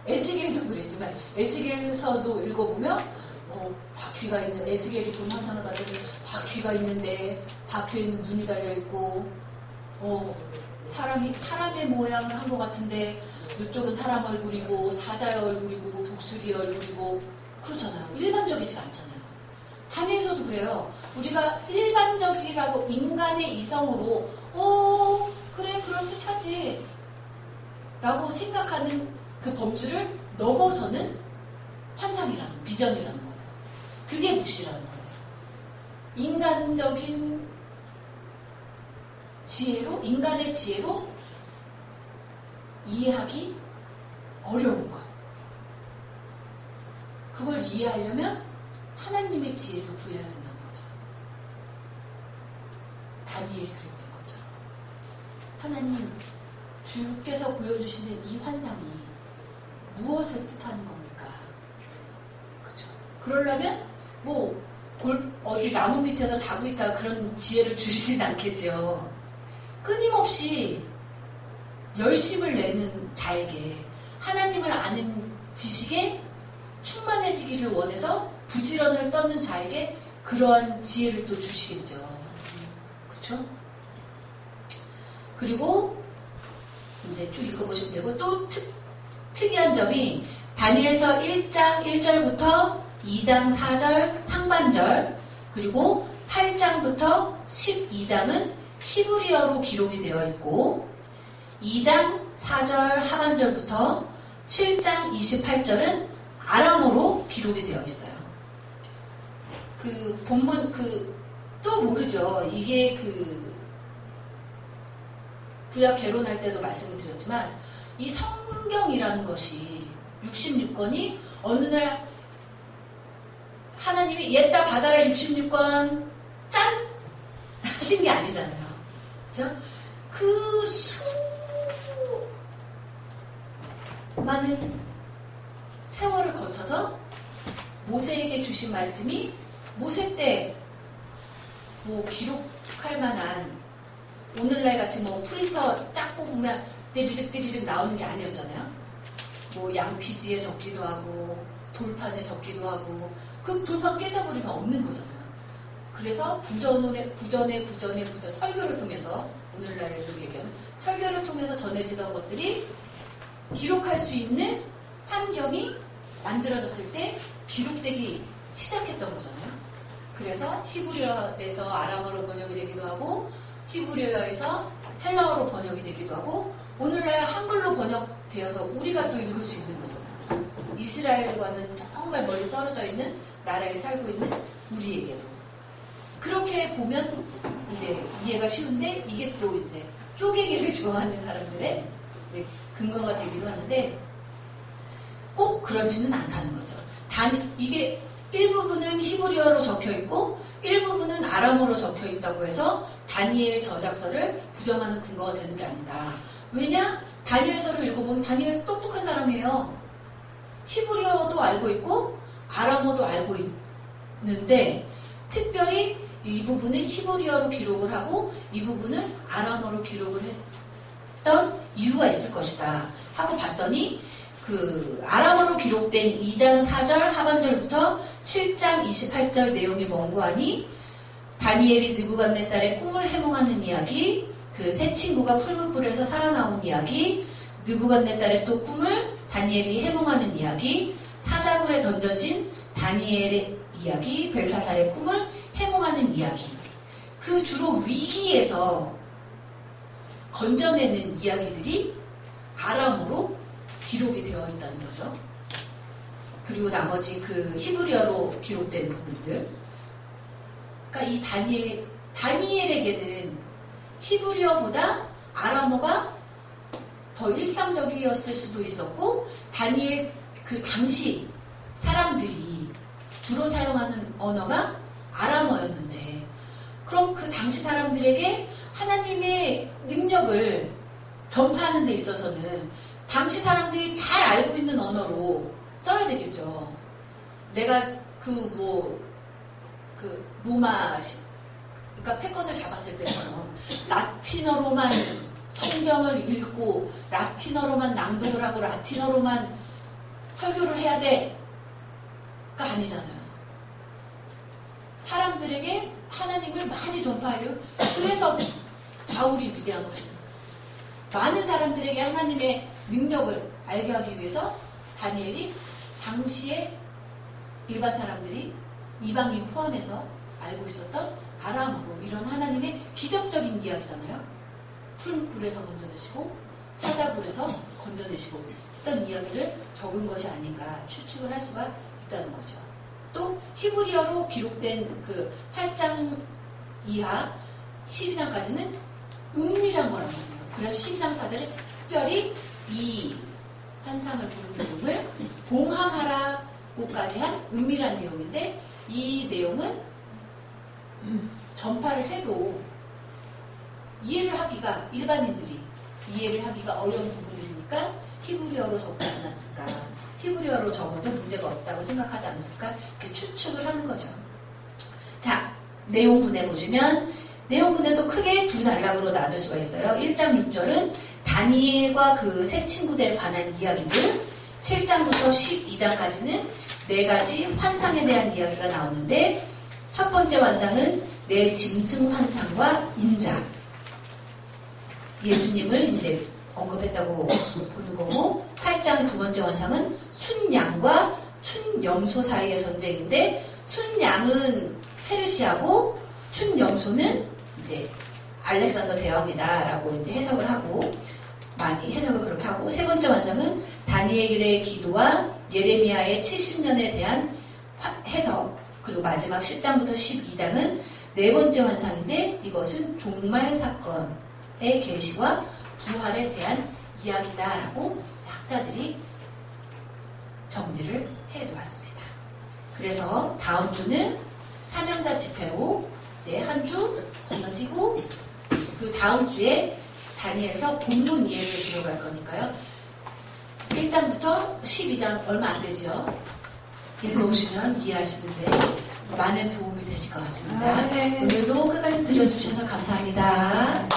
에스겔도 그랬지만 에스겔서도 읽어보면 바퀴가 있는 에스겔이 본 환상을 받으면 바퀴가 있는데 바퀴에 있는 눈이 달려있고 사람의 모양을 한 것 같은데 이쪽은 사람 얼굴이고 사자의 얼굴이고 독수리의 얼굴이고 그렇잖아요. 일반적이지 않잖아요. 다니엘서도 그래요. 우리가 일반적이라고 인간의 이성으로 그래 그럴듯하지 라고 생각하는 그 범주를 넘어서는 환상이라는 비전이라는 거예요. 그게 묵시라는 거예요. 인간의 지혜로 이해하기 어려운 것. 그걸 이해하려면 하나님의 지혜를 구해야 된다는 거죠. 다니엘이 그랬던 거죠. 하나님, 주께서 보여주시는 이 환상이 무엇을 뜻하는 겁니까? 그렇죠. 그러려면 어디 나무 밑에서 자고 있다가 그런 지혜를 주시진 않겠죠. 끊임없이 열심을 내는 자에게 하나님을 아는 지식에 충만해지기를 원해서 부지런을 떠는 자에게 그러한 지혜를 또 주시겠죠. 그렇죠? 그리고 이제 쭉 읽어보시면 되고 또 특이한 점이 다니엘서 1장 1절부터 2장 4절 상반절, 그리고 8장부터 12장은 히브리어로 기록이 되어 있고 2장 4절 하반절부터 7장 28절은 아람어로 기록이 되어 있어요. 그 본문 또 모르죠. 이게 구약 개론할 때도 말씀을 드렸지만 이 성경이라는 것이 66권이 어느 날 하나님이 옛다 받아라 66권 짠! 하신 게 아니잖아요. 그죠? 그 수많은 세월을 거쳐서 모세에게 주신 말씀이 모세 때 뭐 기록할 만한 오늘날 같이 뭐 프린터 쫙 뽑으면 띠리륵 나오는 게 아니었잖아요. 뭐 양피지에 적기도 하고 돌판에 적기도 하고 그 돌판 깨져버리면 없는 거잖아요. 그래서 구전의 설교를 통해서 오늘날로 얘기하면 설교를 통해서 전해지던 것들이 기록할 수 있는 환경이 만들어졌을 때 기록되기 시작했던 거잖아요. 그래서 히브리어에서 아람어로 번역이 되기도 하고 히브리어에서 헬라어로 번역이 되기도 하고 오늘날 한글로 번역되어서 우리가 또 읽을 수 있는 거잖아요. 이스라엘과는 정말 멀리 떨어져 있는 나라에 살고 있는 우리에게도 그렇게 보면 이제 이해가 쉬운데 이게 또 이제 쪼개기를 좋아하는 사람들의 근거가 되기도 하는데 꼭 그렇지는 않다는 거죠. 이게 일부분은 히브리어로 적혀 있고 일부분은 아람어로 적혀 있다고 해서 다니엘 저작서를 부정하는 근거가 되는 게 아니다. 왜냐? 다니엘서를 읽어보면 다니엘 똑똑한 사람이에요. 히브리어도 알고 있고 아람어도 알고 있는데 특별히 이 부분은 히브리어로 기록을 하고 이 부분은 아람어로 기록을 했던 이유가 있을 것이다 하고 봤더니 아람어로 기록된 2장 4절 하반절부터 7장 28절 내용이 뭔고 하니 다니엘이 느부갓네살의 꿈을 해몽하는 이야기, 새 친구가 푸른 불에서 살아나온 이야기, 느부갓네살의 또 꿈을 다니엘이 해몽하는 이야기, 사자굴에 던져진 다니엘의 이야기, 벨사살의 꿈을 해몽하는 이야기. 주로 위기에서 건져내는 이야기들이 아람어로 기록이 되어 있다는 거죠. 그리고 나머지 히브리어로 기록된 부분들. 그러니까 이 다니엘에게는 히브리어보다 아람어가 더 일상적이었을 수도 있었고, 다니엘 당시 사람들이 주로 사용하는 언어가 아람어였는데, 그럼 당시 사람들에게 하나님의 능력을 전파하는 데 있어서는 당시 사람들이 잘 알고 있는 언어로 써야 되겠죠. 내가 로마, 그러니까 패권을 잡았을 때처럼 라틴어로만 성경을 읽고 라틴어로만 낭독을 하고 라틴어로만 설교를 해야 돼가 아니잖아요. 사람들에게 하나님을 많이 전파하려. 그래서 바울이 위대한 것입니다. 많은 사람들에게 하나님의 능력을 알게 하기 위해서 다니엘이 당시에 일반 사람들이 이방인 포함해서 알고 있었던 아람어로 이런 하나님의 기적적인 이야기잖아요. 푸른 불에서 건져내시고 사자굴에서 건져내시고 했던 이야기를 적은 것이 아닌가 추측을 할 수가 있다는 거죠. 또 히브리어로 기록된 8장 이하 12장까지는 은밀한 거란 말이에요. 그래서 12장 4절에 특별히 이 환상을 보는 부분을 봉함하라고까지 한 은밀한 내용인데, 이 내용은 전파를 해도 일반인들이 이해를 하기가 어려운 부분들이니까 히브리어로 적지 않았을까, 히브리어로 적어도 문제가 없다고 생각하지 않았을까, 이렇게 추측을 하는 거죠. 자, 내용분해 보시면 내용분해도 크게 두 단락으로 나눌 수가 있어요. 1장 6절은 다니엘과 새 친구들에 관한 이야기들, 7장부터 12장까지는 4가지 환상에 대한 이야기가 나오는데, 첫 번째 환상은 내 짐승 환상과 인자. 예수님을 이제 언급했다고 보는 거고 8장의 두 번째 환상은 순양과 춘염소 사이의 전쟁인데 순양은 페르시아고 춘염소는 이제 알렉산더 대왕이다라고 이제 해석을 하고 많이 해석을 그렇게 하고 세 번째 환상은 다니엘의 기도와 예레미야의 70년에 대한 해석 그리고 마지막 10장부터 12장은 네 번째 환상인데 이것은 종말 사건의 계시와 부활에 대한 이야기다라고 학자들이 정리를 해 놓았습니다. 그래서 다음 주는 사명자 집회로 이제 한 주 건너뛰고 그 다음 주에 다니엘서 본문 이해를 들어갈 거니까요. 1장부터 12장 얼마 안 되죠? 읽어보시면 이해하시는데 많은 도움이 되실 것 같습니다. 오늘도 끝까지 들려주셔서 감사합니다.